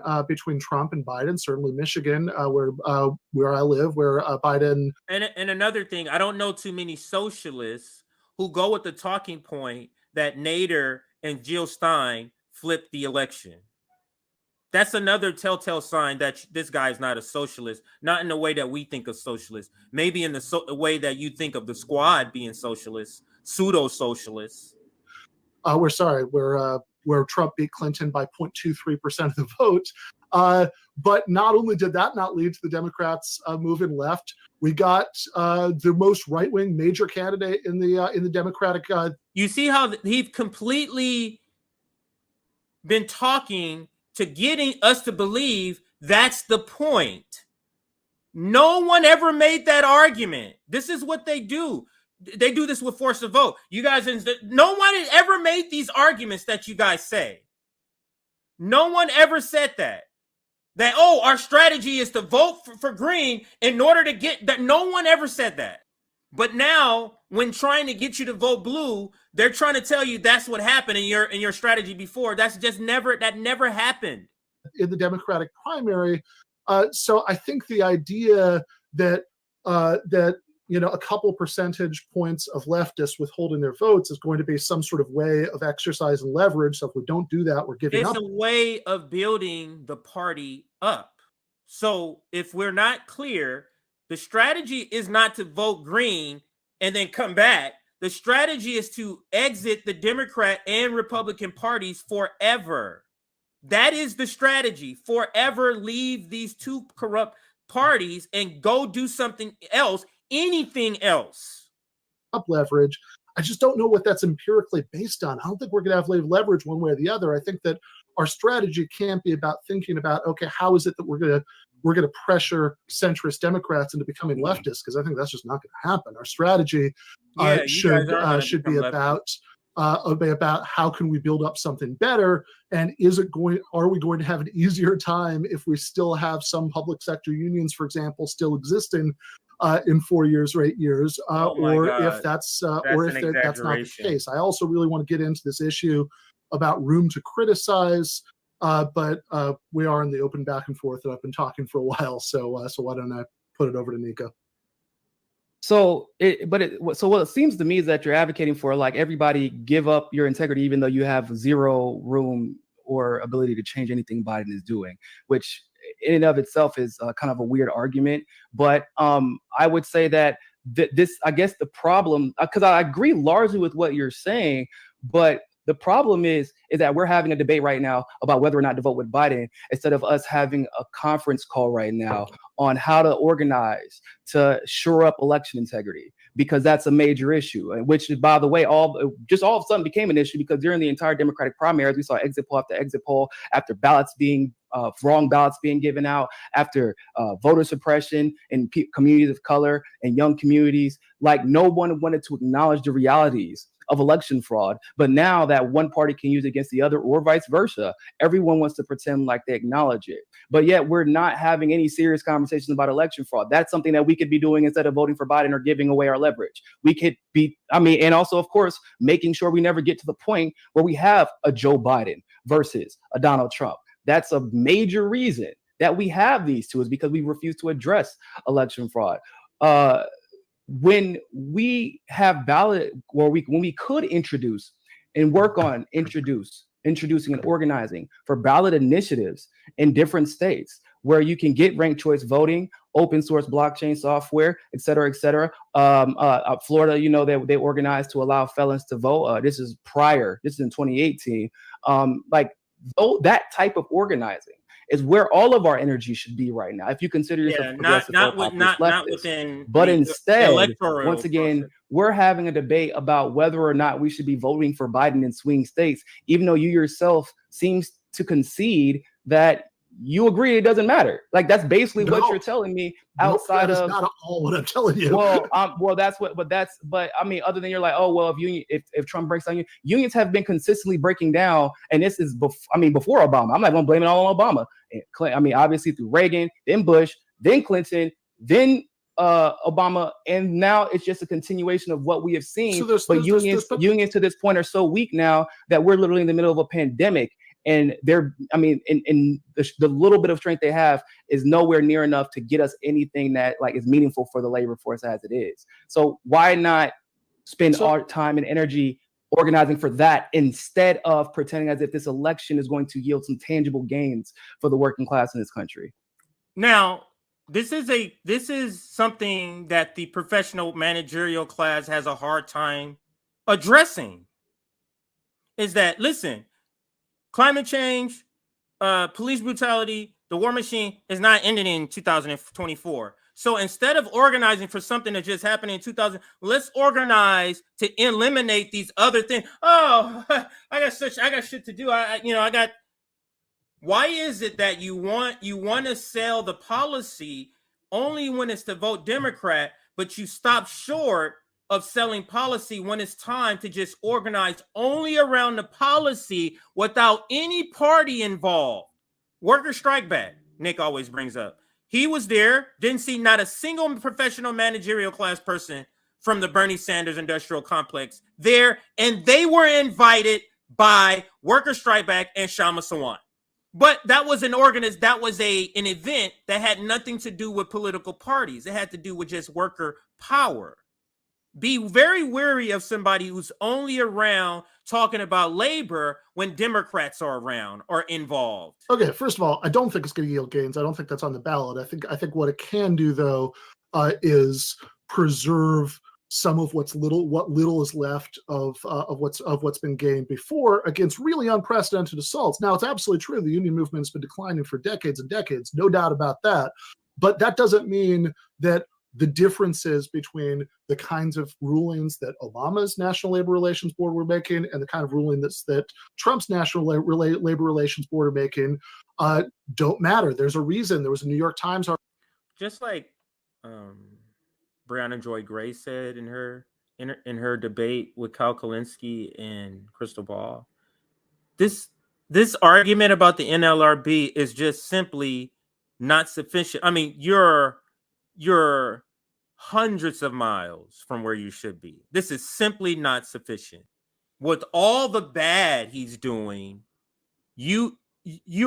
Trump and Biden. Certainly Michigan, where I live, where Biden. And another thing, I don't know too many socialists who go with the talking point that Nader and Jill Stein flipped the election. That's another telltale sign that this guy is not a socialist, not in the way that we think of socialists, maybe in the way that you think of the squad being socialists, pseudo-socialists. Where Trump beat Clinton by 0.23% of the vote. But not only did that not lead to the Democrats moving left, we got the most right-wing major candidate in the Democratic. You see how he's completely been talking to getting us to believe that's the point. No one ever made that argument. This is what they do. They do this with force of vote. You guys, no one has ever made these arguments that you guys say. No one ever said that. That, our strategy is to vote for green in order to get that. No one ever said that. But now, when trying to get you to vote blue, they're trying to tell you that's what happened in your strategy before. That never happened in the Democratic primary. So I think the idea that a couple percentage points of leftists withholding their votes is going to be some sort of way of exercising leverage. So if we don't do that, we're giving up. It's a way of building the party up. So if we're not clear, the strategy is not to vote green and then come back. The strategy is to exit the Democrat and Republican parties forever. That is the strategy. Forever leave these two corrupt parties and go do something else, anything else. up leverage. I just don't know what that's empirically based on. I don't think we're going to have leverage one way or the other. I think that our strategy can't be about thinking about, okay, how is it that we're going to pressure centrist Democrats into becoming leftists? Because I think that's just not going to happen. Our strategy should be about how can we build up something better, and are we going to have an easier time if we still have some public sector unions, for example, still existing in 4 years or 8 years, if that's not the case. I also really want to get into this issue about room to criticize, but we are in the open back and forth that I've been talking for a while. So why don't I put it over to Niko? So what it seems to me is that you're advocating for, like, everybody give up your integrity, even though you have zero room or ability to change anything Biden is doing, which in and of itself is kind of a weird argument. But I would say that I guess the problem, because I agree largely with what you're saying, but the problem is that we're having a debate right now about whether or not to vote with Biden, instead of us having a conference call right now on how to organize to shore up election integrity, because that's a major issue, which, by the way, all of a sudden became an issue because during the entire Democratic primaries, we saw exit poll after exit poll, after wrong ballots being given out, after voter suppression in communities of color and young communities. Like, no one wanted to acknowledge the realities of election fraud. But now that one party can use it against the other, or vice versa, everyone wants to pretend like they acknowledge it. But yet we're not having any serious conversations about election fraud. That's something that we could be doing instead of voting for Biden or giving away our leverage. We could be, and also, of course, making sure we never get to the point where we have a Joe Biden versus a Donald Trump. That's a major reason that we have these two, is because we refuse to address election fraud. When we have when we could introduce and work on introducing and organizing for ballot initiatives in different states where you can get ranked choice voting, open source blockchain software, et cetera, et cetera. Florida, they organized to allow felons to vote. This is in 2018. That type of organizing is where all of our energy should be right now. If you consider yourself progressive, not within, but instead, once again, we're having a debate about whether or not we should be voting for Biden in swing states, even though you yourself seems to concede that you agree it doesn't matter. Like, that's basically what you're telling me. Outside of, not all what I'm telling you. But I mean, other than you're like, oh well, if Trump breaks down, unions have been consistently breaking down, and this is before Obama. I'm not going to blame it all on Obama. Obviously through Reagan, then Bush, then Clinton, then Obama, and now it's just a continuation of what we have seen. Unions to this point are so weak now that we're literally in the middle of a pandemic. And the little bit of strength they have is nowhere near enough to get us anything that is meaningful for the labor force as it is. So why not spend our time and energy organizing for that instead of pretending as if this election is going to yield some tangible gains for the working class in this country? Now, this is something that the professional managerial class has a hard time addressing. Is that, listen, climate change, police brutality, the war machine is not ending in 2024. So instead of organizing for something that just happened in 2000, let's organize to eliminate these other things. Oh, I got shit to do. Why is it that you want to sell the policy only when it's to vote Democrat, but you stop short of selling policy when it's time to just organize only around the policy without any party involved? Worker strike back, Nick always brings up. He was there, didn't see not a single professional managerial class person from the Bernie Sanders industrial complex there, and they were invited by Worker strike back and Shama Sawan. But that was an event that had nothing to do with political parties. It had to do with just worker power. Be very wary of somebody who's only around talking about labor when Democrats are around or involved. Okay, first of all, I don't think it's going to yield gains. I don't think that's on the ballot. I think what it can do, though, is preserve some of what little is left of what's been gained before against really unprecedented assaults. Now, it's absolutely true the union movement's been declining for decades and decades, no doubt about that. But that doesn't mean that the differences between the kinds of rulings that Obama's National Labor Relations Board were making and the kind of ruling that Trump's National Labor Relations Board are making don't matter. There's a reason. There was a New York Times article. Just like Breonna Joy Gray said in her debate with Kyle Kalinske and Crystal Ball, this argument about the NLRB is just simply not sufficient. I mean, you're hundreds of miles from where you should be. This is simply not sufficient. With all the bad he's doing, you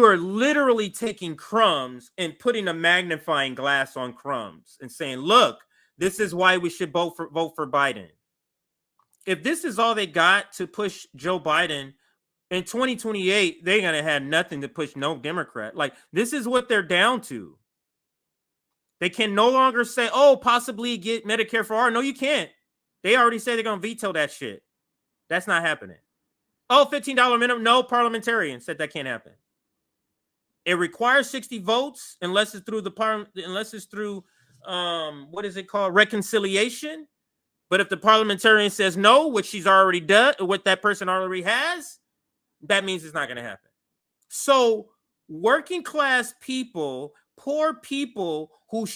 are literally taking crumbs and putting a magnifying glass on crumbs and saying, look, this is why we should vote for Biden. If this is all they got to push Joe Biden in 2028, they're going to have nothing to push no Democrat. Like, this is what they're down to. They can no longer say, oh, possibly get Medicare for all. No, you can't. They already said they're going to veto that shit. That's not happening. Oh, $15 minimum. No, parliamentarian said that can't happen. It requires 60 votes unless it's through what is it called? Reconciliation. But if the parliamentarian says no, which she's already done, what that person already has, that means it's not going to happen. So working class people, poor people who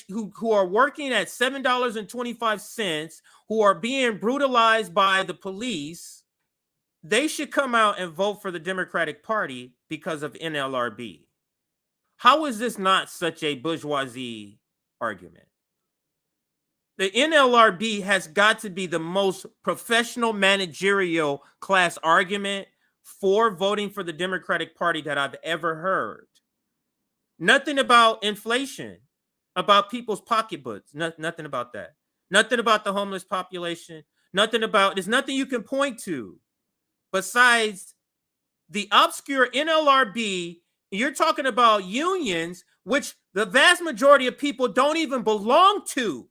are working at $7.25, who are being brutalized by the police, they should come out and vote for the Democratic Party because of NLRB. How is this not such a bourgeoisie argument? The NLRB has got to be the most professional managerial class argument for voting for the Democratic Party that I've ever heard. Nothing about inflation, about people's pocketbooks, nothing about that. Nothing about the homeless population, there's nothing you can point to besides the obscure NLRB. You're talking about unions, which the vast majority of people don't even belong to,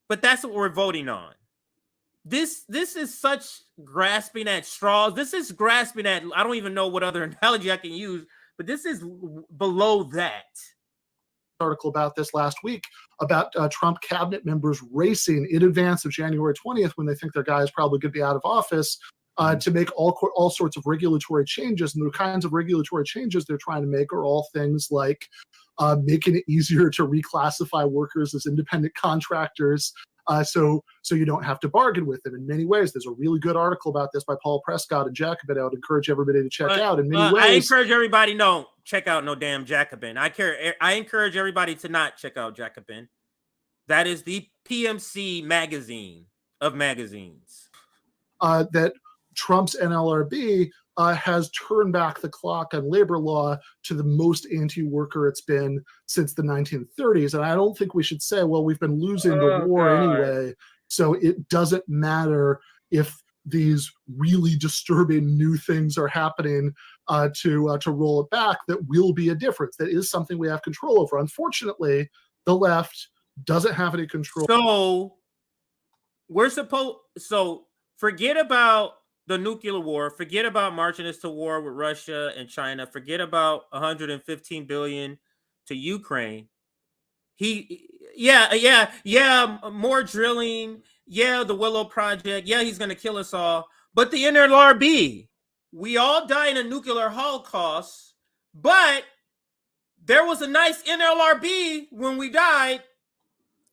but that's what we're voting on. This is such grasping at straws. This is grasping at, I don't even know what other analogy I can use, but this is below that. Article about this last week about Trump cabinet members racing in advance of January 20th when they think their guy is probably going to be out of office to make all sorts of regulatory changes. And the kinds of regulatory changes they're trying to make are all things like making it easier to reclassify workers as independent contractors, so you don't have to bargain with them in many ways. There's a really good article about this by Paul Prescott and Jacobin I would encourage everybody to check out. In many ways, I encourage everybody don't check out no damn Jacobin. I encourage everybody to not check out Jacobin. That is the PMC magazine of magazines. That Trump's NLRB has turned back the clock on labor law to the most anti-worker it's been since the 1930s. And I don't think we should say, well, we've been losing the war anyway, so it doesn't matter if these really disturbing new things are happening to roll it back. That will be a difference. That is something we have control over. Unfortunately, the left doesn't have any control. So forget about the nuclear war, forget about marching us to war with Russia and China, forget about 115 billion to Ukraine. More drilling, the Willow Project, he's going to kill us all. But the NLRB, we all die in a nuclear holocaust, but there was a nice NLRB when we died.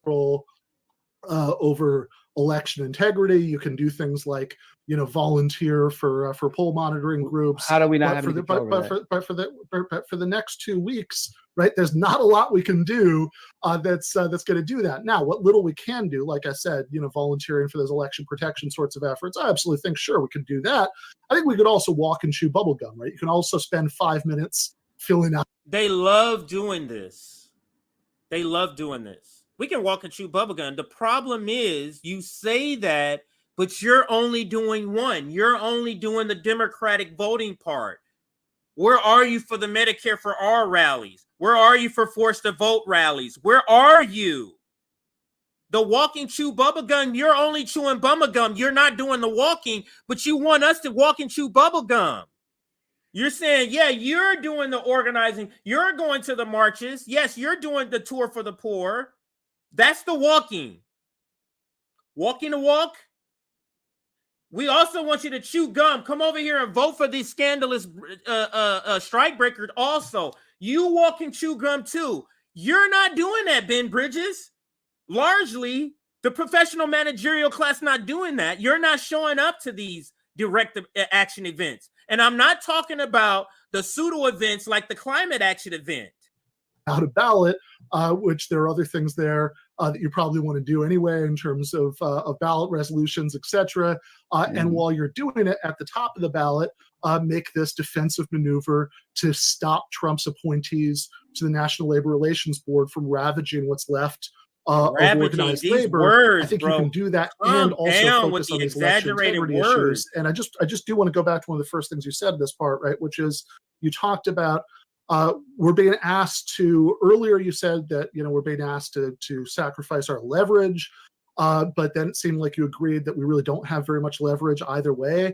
Over election integrity. You can do things like, volunteer for poll monitoring groups. How do we not have for the next 2 weeks, right? There's not a lot we can do that's going to do that. Now, what little we can do, like I said, volunteering for those election protection sorts of efforts, I absolutely think, sure, we can do that. I think we could also walk and chew bubble gum, right? You can also spend 5 minutes filling out. They love doing this. We can walk and chew bubblegum. The problem is you say that, but you're only doing one. You're only doing the Democratic voting part. Where are you for the Medicare for All rallies? Where are you for forced to vote rallies? Where are you? The walking chew bubblegum, you're only chewing bubblegum. You're not doing the walking, but you want us to walk and chew bubblegum. You're saying, you're doing the organizing. You're going to the marches. Yes, you're doing the tour for the poor. That's the walking. Walking the walk. We also want you to chew gum. Come over here and vote for these scandalous strike breakers. Also, you walk and chew gum too. You're not doing that, Ben Bridges. Largely, the professional managerial class not doing that. You're not showing up to these direct action events. And I'm not talking about the pseudo events like the climate action event. Out of ballot, which there are other things there that you probably want to do anyway in terms of ballot resolutions, etc. And while you're doing it at the top of the ballot, make this defensive maneuver to stop Trump's appointees to the National Labor Relations Board from ravaging what's left of organized labor. Words, I think bro. you can do that Calm and also down focus with on the these election exaggerated integrity words. issues. And I just do want to go back to one of the first things you said in this part, right? Which is you talked about we're being asked to, earlier you said that, we're being asked to sacrifice our leverage, but then it seemed like you agreed that we really don't have very much leverage either way.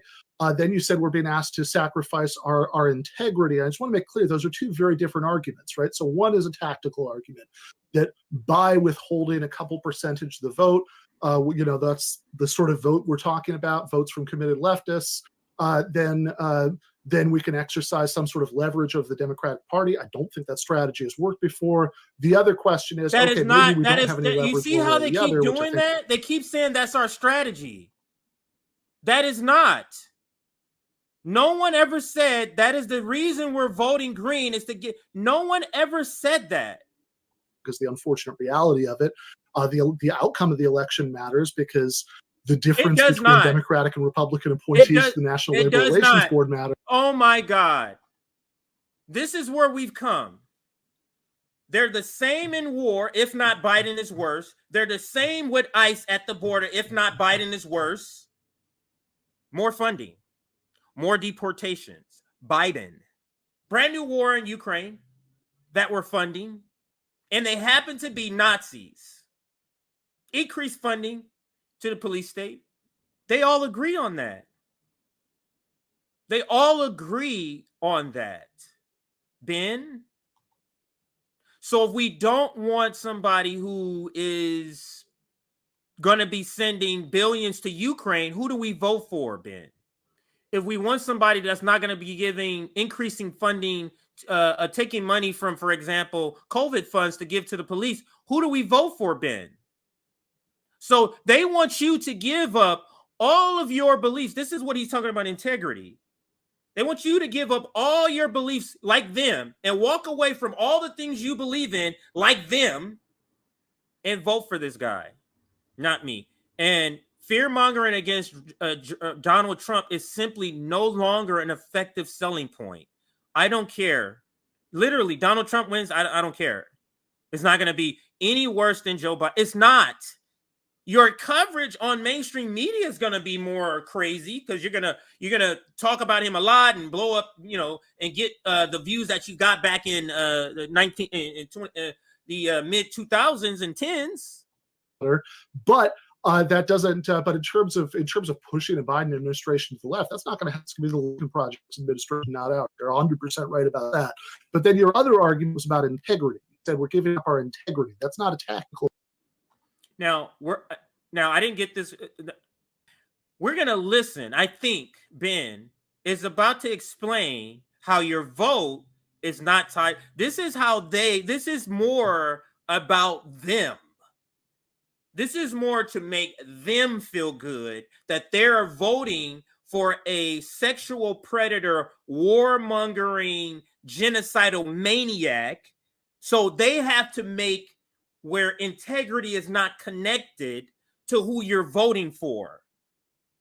Then you said we're being asked to sacrifice our integrity. I just want to make clear, those are two very different arguments, right? So one is a tactical argument that by withholding a couple percentage of the vote, that's the sort of vote we're talking about, votes from committed leftists, then we can exercise some sort of leverage of the Democratic Party. I don't think that strategy has worked before. The other question is, that okay, is not, maybe we that don't is, have any leverage. you see how they keep doing that? They keep saying that's our strategy. That is not. No one ever said that is the reason we're voting green is to get, no one ever said that. Because the unfortunate reality of it, the outcome of the election matters because the difference between Democratic and Republican appointees to the National Labor Relations Board matter. Oh my God. This is where we've come. They're the same in war, if not Biden is worse. They're the same with ICE at the border, if not Biden is worse. More funding, more deportations. Biden. Brand new war in Ukraine that we're funding, and they happen to be Nazis. Increased funding to the police state. They all agree on that. They all agree on that. Ben? So if we don't want somebody who is going to be sending billions to Ukraine, who do we vote for, Ben? If we want somebody that's not going to be increasing funding, taking money from, for example, COVID funds to give to the police, who do we vote for, Ben? So they want you to give up all of your beliefs. This is what he's talking about, integrity. They want you to give up all your beliefs like them and walk away from all the things you believe in like them and vote for this guy, not me. And fear-mongering against Donald Trump is simply no longer an effective selling point. I don't care. Literally, Donald Trump wins. I don't care. It's not going to be any worse than Joe Biden. It's not. Your coverage on mainstream media is going to be more crazy because you're gonna talk about him a lot and blow up, and get the views that you got back in the mid 2000s and 10s. But that doesn't. But in terms of pushing a Biden administration to the left, that's not going to have to be the Lincoln Project's administration. Not out. You're 100% right about that. But then your other argument was about integrity. You said we're giving up our integrity. That's not a tactical. Now I didn't get this. We're going to listen. I think Ben is about to explain how your vote is not tied. This is more about them. This is more to make them feel good that they're voting for a sexual predator, warmongering, genocidal maniac. So they have to make where integrity is not connected to who you're voting for.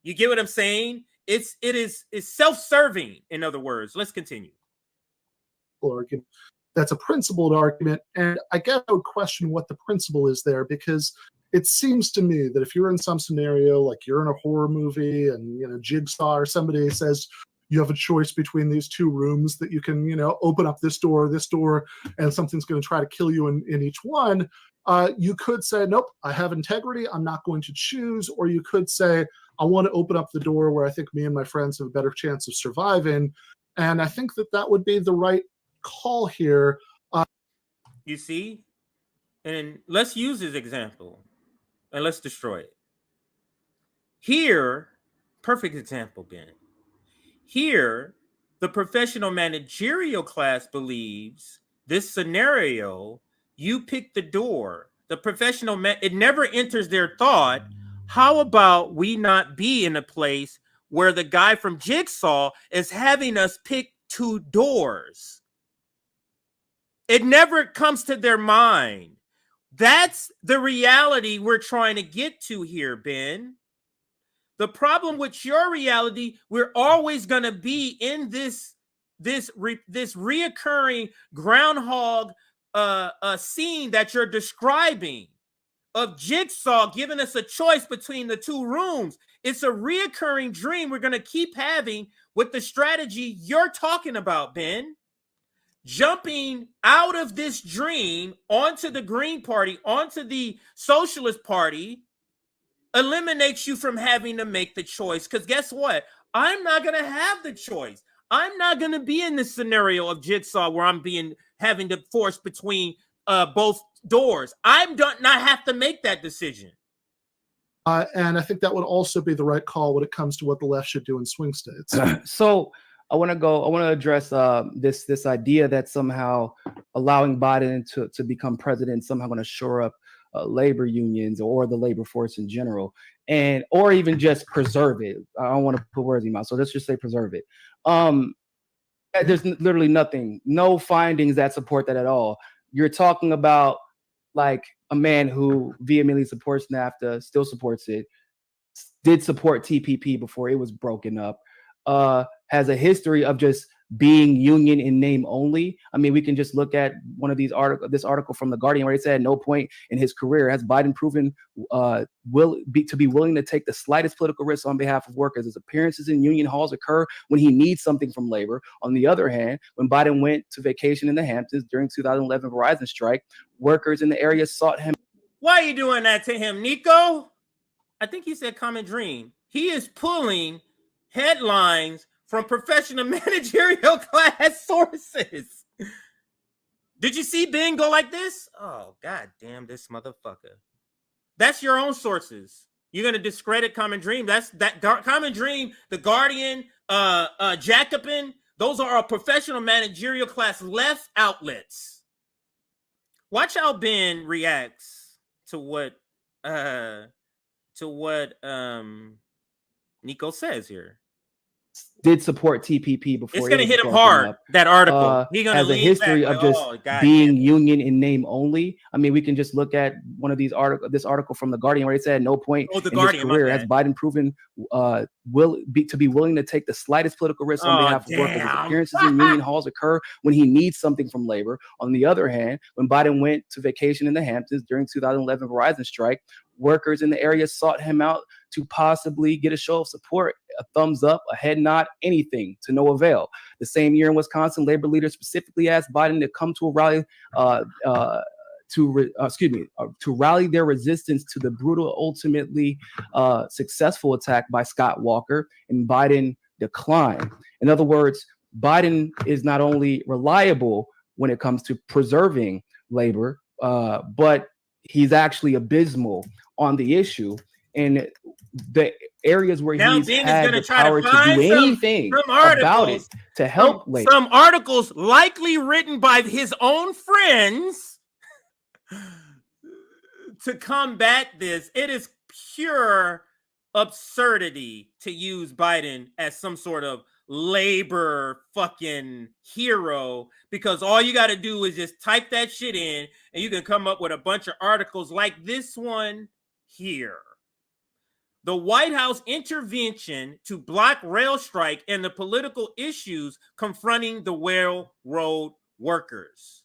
You get what I'm saying? It's self-serving, in other words. Let's continue. Argument. That's a principled argument, and I guess I would question what the principle is there, because it seems to me that if you're in some scenario, like you're in a horror movie and Jigsaw or somebody says you have a choice between these two rooms that you can open up this door, and something's going to try to kill you in each one. You could say, nope, I have integrity, I'm not going to choose. Or you could say, I want to open up the door where I think me and my friends have a better chance of surviving. And I think that would be the right call here. You see, And let's use his example and let's destroy it. Here, perfect example, Ben. Here, the professional managerial class believes this scenario, you pick the door. The professional, it never enters their thought. How about we not be in a place where the guy from Jigsaw is having us pick 2 doors? It never comes to their mind. That's the reality we're trying to get to here, Ben. The problem with your reality, we're always going to be in this reoccurring groundhog scene that you're describing of Jigsaw giving us a choice between the 2 rooms. It's a reoccurring dream we're going to keep having with the strategy you're talking about, Ben. Jumping out of this dream onto the Green Party, onto the Socialist Party, eliminates you from having to make the choice. Because guess what? I'm not going to have the choice. I'm not going to be in this scenario of Jigsaw where I'm having to force between both doors. I'm not have to make that decision. And I think that would also be the right call when it comes to what the left should do in swing states. So I want to address this idea that somehow allowing Biden to become president somehow going to shore up labor unions or the labor force in general, or even just preserve it. I don't want to put words in my mouth, so let's just say preserve it. There's literally nothing, no findings that support that at all. You're talking about like a man who vehemently supports NAFTA, still supports it, did support TPP before it was broken up, has a history of just being union in name only. I mean, we can just look at this article from The Guardian where it said, at no point in his career has Biden proven to be willing to take the slightest political risk on behalf of workers. His appearances in union halls occur when he needs something from labor. On the other hand, when Biden went to vacation in the Hamptons during 2011 Verizon strike, workers in the area sought him. Why are you doing that to him, Niko? I think he said common dream. He is pulling headlines from professional managerial class sources. Did you see Ben go like this? Oh, god damn this motherfucker. That's your own sources. You're going to discredit Common Dream. Common Dream, The Guardian, Jacobin, those are our professional managerial class left outlets. Watch how Ben reacts to what Niko says here. Did support TPP before. It's going to hit him hard, that article. He has a history of just being union in name only. I mean, we can just look at this article from The Guardian where it said, at no point in his career has Biden proven to be willing to take the slightest political risk on behalf of workers. His appearances in union halls occur when he needs something from labor. On the other hand, when Biden went to vacation in the Hamptons during 2011 Verizon strike, workers in the area sought him out to possibly get a show of support, a thumbs up, a head nod, anything, to no avail. The same year in Wisconsin, labor leaders specifically asked Biden to come to a rally to rally their resistance to the brutal, ultimately successful attack by Scott Walker, and Biden declined. In other words, Biden is not only reliable when it comes to preserving labor, but he's actually abysmal on the issue. And the areas where he's had the power to do anything about it to help labor. Some articles likely written by his own friends to combat this. It is pure absurdity to use Biden as some sort of labor fucking hero, because all you got to do is just type that shit in and you can come up with a bunch of articles like this one here. The White House intervention to block rail strike and the political issues confronting the railroad workers.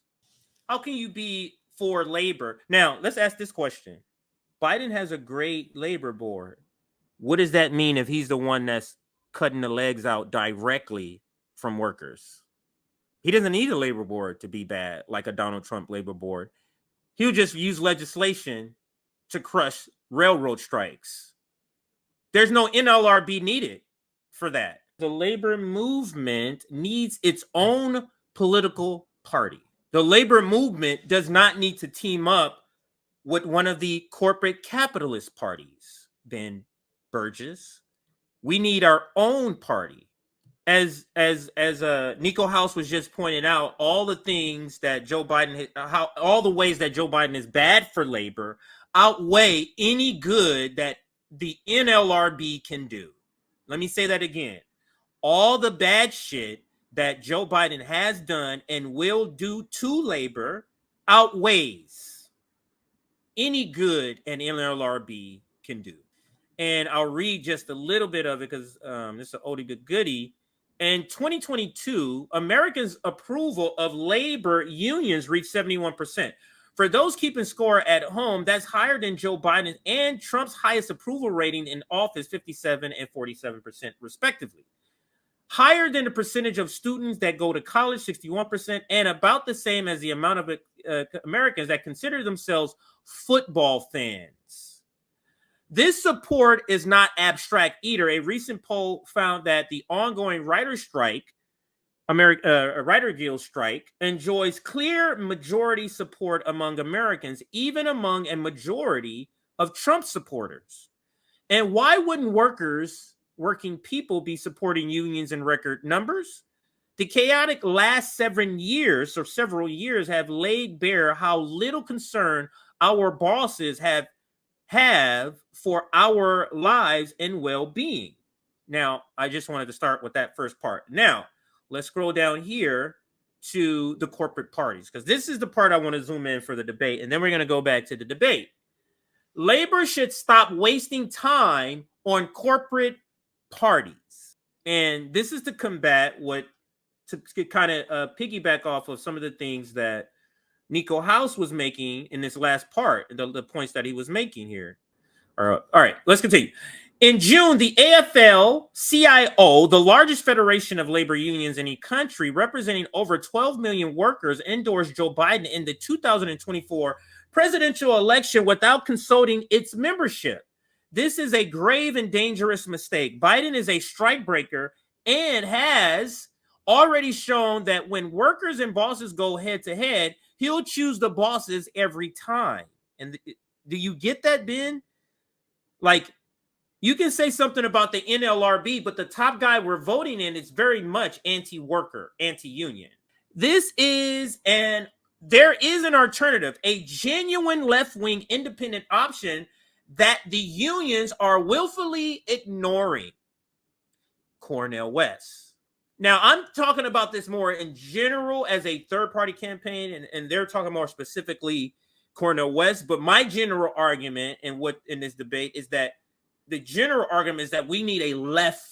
How can you be for labor? Now, let's ask this question. Biden has a great labor board. What does that mean if he's the one that's cutting the legs out directly from workers? He doesn't need a labor board to be bad like a Donald Trump labor board. He'll just use legislation to crush railroad strikes. There's no NLRB needed for that. The labor movement needs its own political party. The labor movement does not need to team up with one of the corporate capitalist parties, Ben Burgis. We need our own party. As Niko House was just pointing out, all the things that Joe Biden, all the ways that Joe Biden is bad for labor outweigh any good that the NLRB can do. Let me say that again. All the bad shit that Joe Biden has done and will do to labor outweighs any good an NLRB can do. And I'll read just a little bit of it because this is an oldie but goodie. In 2022, Americans' approval of labor unions reached 71%. For those keeping score at home, that's higher than Joe Biden and Trump's highest approval rating in office, 57 and 47%, respectively. Higher than the percentage of students that go to college, 61%, and about the same as the amount of Americans that consider themselves football fans. This support is not abstract either. A recent poll found that the ongoing writer strike, Writer Guild strike, enjoys clear majority support among Americans, even among a majority of Trump supporters. And why wouldn't working people be supporting unions in record numbers? The chaotic last several years have laid bare how little concern our bosses have for our lives and well-being. Now, I just wanted to start with that first part. Now, let's scroll down here to the corporate parties, because this is the part I want to zoom in for the debate, and then we're going to go back to the debate. Labor should stop wasting time on corporate parties. And this is to combat to kind of piggyback off of some of the things that Niko House was making in this last part, the points that he was making here. All right, let's continue. In June, the AFL-CIO, the largest federation of labor unions in the country, representing over 12 million workers, endorsed Joe Biden in the 2024 presidential election without consulting its membership. This is a grave and dangerous mistake. Biden is a strikebreaker and has already shown that when workers and bosses go head to head, he'll choose the bosses every time. And do you get that, Ben? Like, you can say something about the NLRB, but the top guy we're voting in is very much anti-worker, anti-union. There is an alternative, a genuine left-wing independent option that the unions are willfully ignoring. Cornel West. Now, I'm talking about this more in general as a third-party campaign, and they're talking more specifically Cornel West. But my general argument in this debate is that the general argument is that we need a left.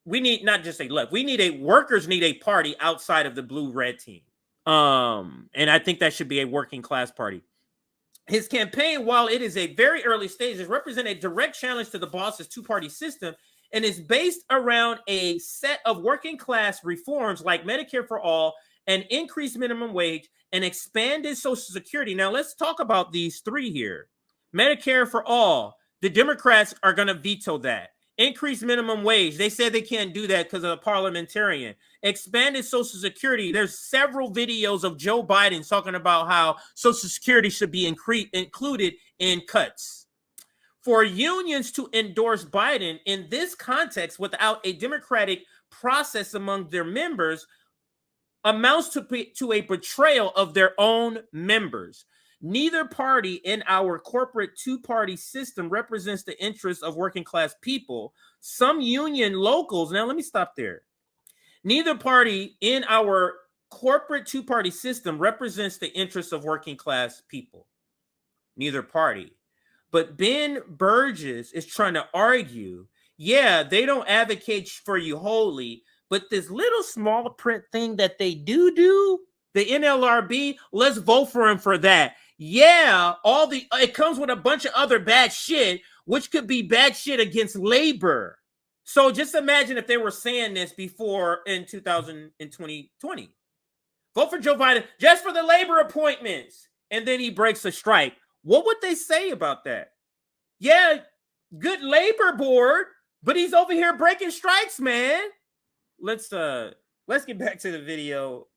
We need not just a left. We need workers need a party outside of the blue-red team. And I think that should be a working class party. His campaign, while it is a very early stage, represents a direct challenge to the boss's two-party system and is based around a set of working class reforms like Medicare for all, an increased minimum wage, and expanded Social Security. Now, let's talk about these three here. Medicare for all. The Democrats are going to veto that. Increased minimum wage. They said they can't do that because of the parliamentarian. Expanded Social Security. There's several videos of Joe Biden talking about how Social Security should be included in cuts. For unions to endorse Biden in this context without a democratic process among their members amounts to a betrayal of their own members. Neither party in our corporate two-party system represents the interests of working class people. Some union locals, now let me stop there. Neither party in our corporate two-party system represents the interests of working class people. Neither party. But Ben Burgis is trying to argue, yeah, they don't advocate for you wholly, but this little small print thing that they do, the NLRB, let's vote for him for that. Yeah, it comes with a bunch of other bad shit, which could be bad shit against labor. So just imagine if they were saying this before in 2020. Vote for Joe Biden just for the labor appointments. And then he breaks a strike. What would they say about that? Yeah, good labor board, but he's over here breaking strikes, man. Let's get back to the video.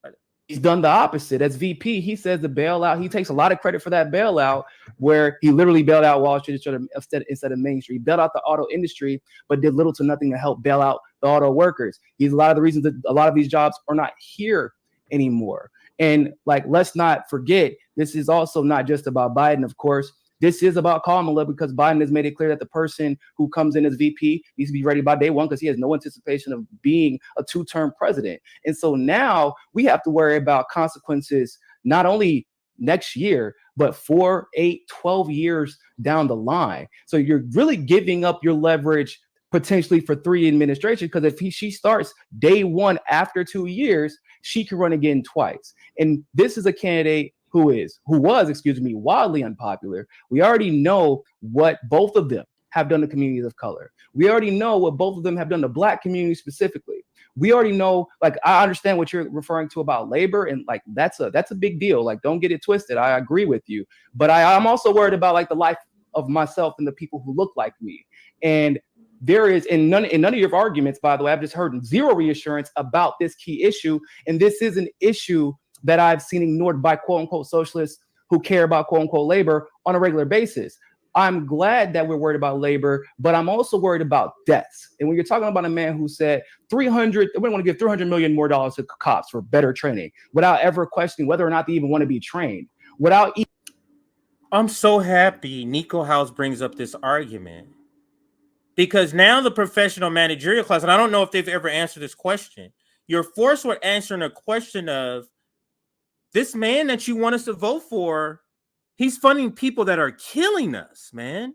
He's done the opposite. As VP, he says the bailout, he takes a lot of credit for that bailout, where he literally bailed out Wall Street instead of Main Street. He bailed out the auto industry, but did little to nothing to help bail out the auto workers. He's a lot of the reasons that a lot of these jobs are not here anymore. And like, let's not forget, this is also not just about Biden, of course. This is about Kamala, because Biden has made it clear that the person who comes in as VP needs to be ready by day one, because he has no anticipation of being a two-term president. And so now we have to worry about consequences, not only next year, but 4, 8, 12 years down the line. So you're really giving up your leverage potentially for 3 administrations, because if she starts day one after 2 years, she can run again twice. And this is a candidate who was wildly unpopular. We already know what both of them have done to communities of color. We already know what both of them have done to Black communities specifically. We already know, like, I understand what you're referring to about labor, and like that's a big deal. Like, don't get it twisted. I agree with you, but I'm also worried about like the life of myself and the people who look like me. And there is in none of your arguments, by the way, I've just heard zero reassurance about this key issue, and this is an issue that I've seen ignored by quote unquote socialists who care about quote unquote labor on a regular basis. I'm glad that we're worried about labor, but I'm also worried about deaths. And when you're talking about a man who said we want to give $300 million more to cops for better training, without ever questioning whether or not they even want to be trained, I'm so happy Niko House brings up this argument, because now the professional managerial class, and I don't know if they've ever answered this question, you're forced with answering a question of, this man that you want us to vote for, he's funding people that are killing us, man.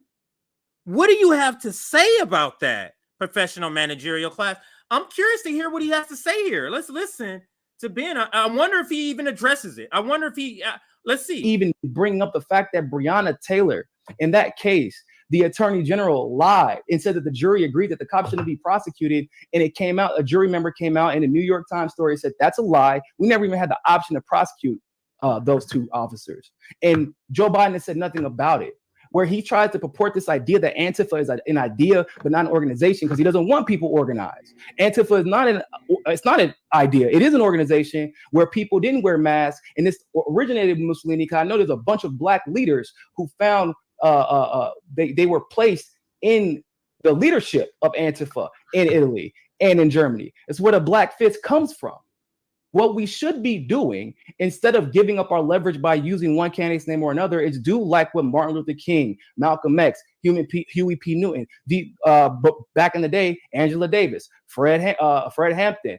What do you have to say about that, professional managerial class? I'm curious to hear what he has to say here. Let's listen to Ben. I wonder if he even addresses it. I wonder if he, let's see. Even bringing up the fact that Breonna Taylor, in that case, the attorney general lied and said that the jury agreed that the cops shouldn't be prosecuted. And it came out, a jury member came out in a New York Times story, said that's a lie. We never even had the option to prosecute those 2 officers. And Joe Biden has said nothing about it, where he tries to purport this idea that Antifa is an idea, but not an organization, because he doesn't want people organized. Antifa is it's not an idea. It is an organization where people didn't wear masks. And this originated with Mussolini, because I know there's a bunch of Black leaders who found they were placed in the leadership of Antifa in Italy and in Germany. It's where the Black Fist comes from. What we should be doing, instead of giving up our leverage by using one candidate's name or another, is do like what Martin Luther King, Malcolm X, Huey P. Newton, back in the day, Angela Davis, Fred Hampton,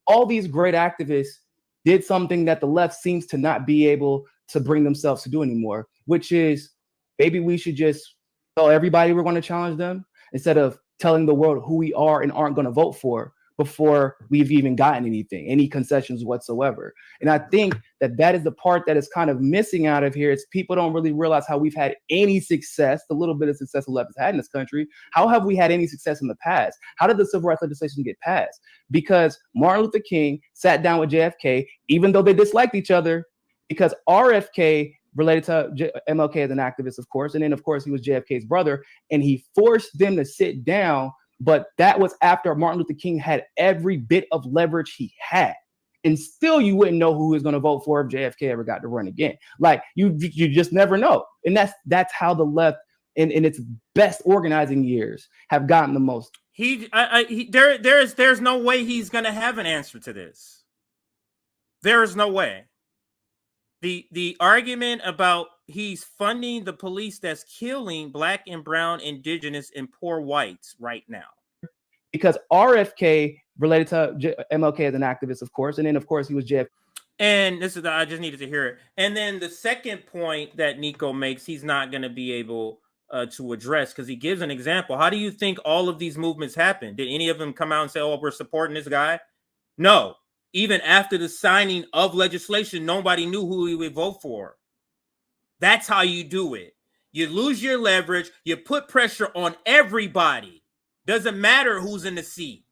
all these great activists did something that the left seems to not be able to bring themselves to do anymore, which is, maybe we should just tell everybody we're going to challenge them, instead of telling the world who we are and aren't going to vote for before we've even gotten any concessions whatsoever. And I think that is the part that is kind of missing out of here. It's people don't really realize how we've had any success, the little bit of success the left has had in this country. How have we had any success in the past? How did the civil rights legislation get passed? Because Martin Luther King sat down with JFK, even though they disliked each other, because RFK related to MLK as an activist, of course. And then, of course, he was JFK's brother, and he forced them to sit down. But that was after Martin Luther King had every bit of leverage he had. And still, you wouldn't know who he was going to vote for if JFK ever got to run again. Like, you just never know. And that's how the left, in its best organizing years, have gotten the most. There's no way he's going to have an answer to this. There is no way. The argument about he's funding the police that's killing Black and brown, indigenous, and poor whites right now. Because RFK related to MLK as an activist, of course. And then, of course, he was JFK. And I just needed to hear it. And then the second point that Niko makes, he's not going to be able to address, because he gives an example. How do you think all of these movements happened? Did any of them come out and say, oh, we're supporting this guy? No. Even after the signing of legislation, nobody knew who he would vote for. That's how you do it. You lose your leverage. You put pressure on everybody. Doesn't matter who's in the seat.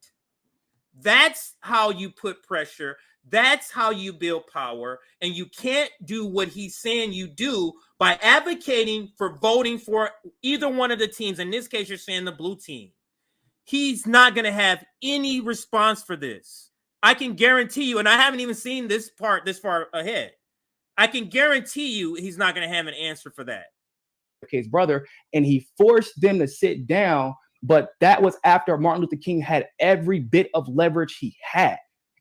That's how you put pressure. That's how you build power. And you can't do what he's saying you do by advocating for voting for either one of the teams. In this case, you're saying the blue team. He's not going to have any response for this. I can guarantee you, and I haven't even seen this part this far ahead. I can guarantee you he's not going to have an answer for that. His brother, and he forced them to sit down. But that was after Martin Luther King had every bit of leverage he had.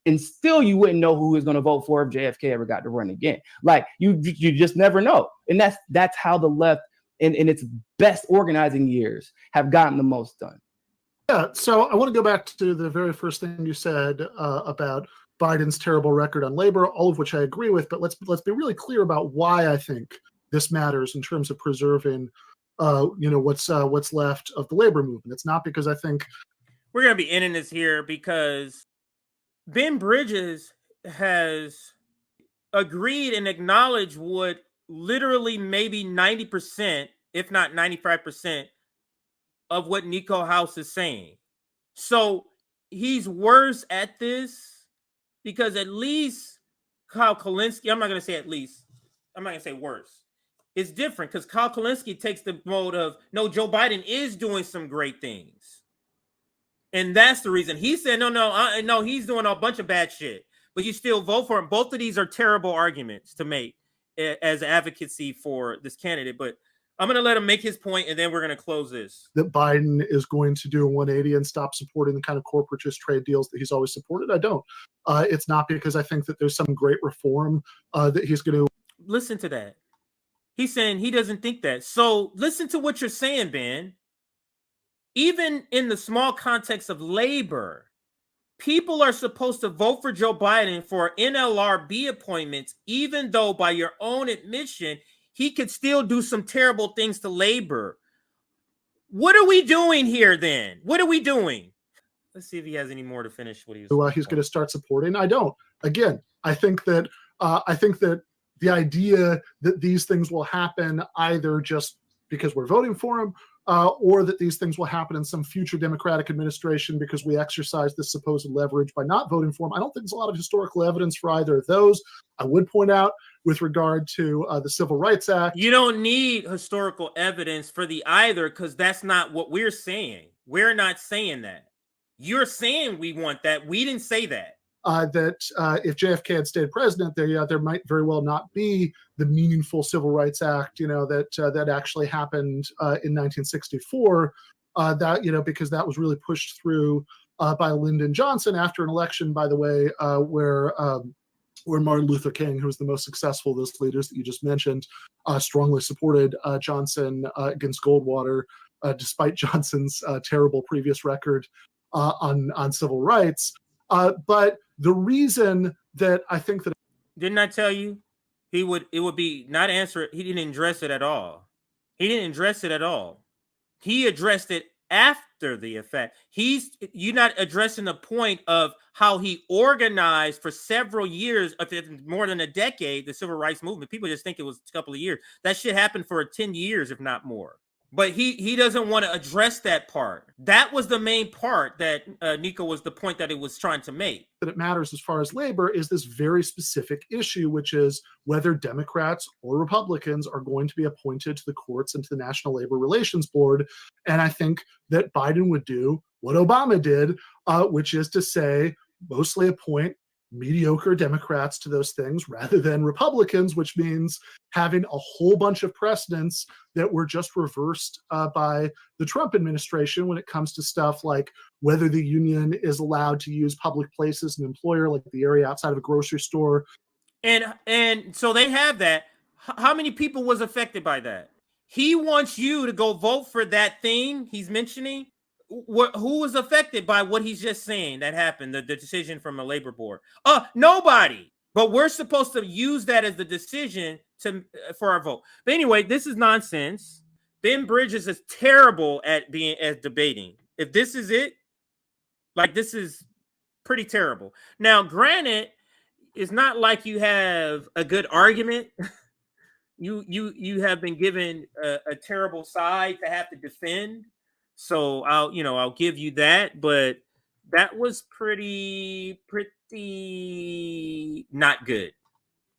And still you wouldn't know who he was going to vote for if JFK ever got to run again. Like you just never know. And that's how the left in its best organizing years have gotten the most done. Yeah, so I want to go back to the very first thing you said about Biden's terrible record on labor, all of which I agree with. But let's be really clear about why I think this matters in terms of preserving, what's left of the labor movement. It's not because I think we're going to be ending this here because Ben Bridges has agreed and acknowledged what literally maybe 90%, if not 95%, of what Niko House is saying. So he's worse at this because at least Kyle Kulinski, I'm not going to say at least, I'm not going to say worse. It's different because Kyle Kulinski takes the mode of, no, Joe Biden is doing some great things. And that's the reason. He said, no, he's doing a bunch of bad shit, but you still vote for him. Both of these are terrible arguments to make as advocacy for this candidate. But I'm going to let him make his point, and then we're going to close this. That Biden is going to do a 180 and stop supporting the kind of corporatist trade deals that he's always supported. I don't. It's not because I think that there's some great reform that he's going to. Listen to that. He's saying he doesn't think that. So listen to what you're saying, Ben. Even in the small context of labor, people are supposed to vote for Joe Biden for NLRB appointments, even though by your own admission, he could still do some terrible things to labor. What are we doing here then? What are we doing? Let's see if he has any more to finish what he was. He's going to start supporting. I don't. Again, I think that the idea that these things will happen either just because we're voting for him, or that these things will happen in some future Democratic administration because we exercise this supposed leverage by not voting for him. I don't think there's a lot of historical evidence for either of those. I would point out with regard to the Civil Rights Act. You don't need historical evidence for the either because that's not what we're saying. We're not saying that. You're saying we want that. We didn't say that. That if JFK had stayed president, there might very well not be the meaningful Civil Rights Act, that actually happened in 1964. Because that was really pushed through by Lyndon Johnson after an election, by the way, where Martin Luther King, who was the most successful of those leaders that you just mentioned, strongly supported Johnson against Goldwater, despite Johnson's terrible previous record on civil rights. But the reason that I think that didn't I tell you it would be not answer. He didn't address it at all. He didn't address it at all. He addressed it after the effect. You're not addressing the point of how he organized for several years, more than a decade, the civil rights movement. People just think it was a couple of years. That shit happened for 10 years, if not more. But he doesn't want to address that part. That was the main part that Niko was the point that it was trying to make. That it matters as far as labor is this very specific issue, which is whether Democrats or Republicans are going to be appointed to the courts and to the National Labor Relations Board. And I think that Biden would do what Obama did, which is to say, mostly appoint mediocre Democrats to those things rather than Republicans, which means having a whole bunch of precedents that were just reversed by the Trump administration when it comes to stuff like whether the union is allowed to use public places as an employer, like the area outside of a grocery store. And so they have that. How many people was affected by that? He wants you to go vote for that thing he's mentioning. Who was affected by what he's just saying that happened, the decision from a labor board? Nobody. But we're supposed to use that as the decision for our vote. But anyway, this is nonsense. Ben Bridges is terrible at debating. If this is it, this is pretty terrible. Now, granted, it's not like you have a good argument. You have been given a terrible side to have to defend. So I'll give you that, but that was pretty not good.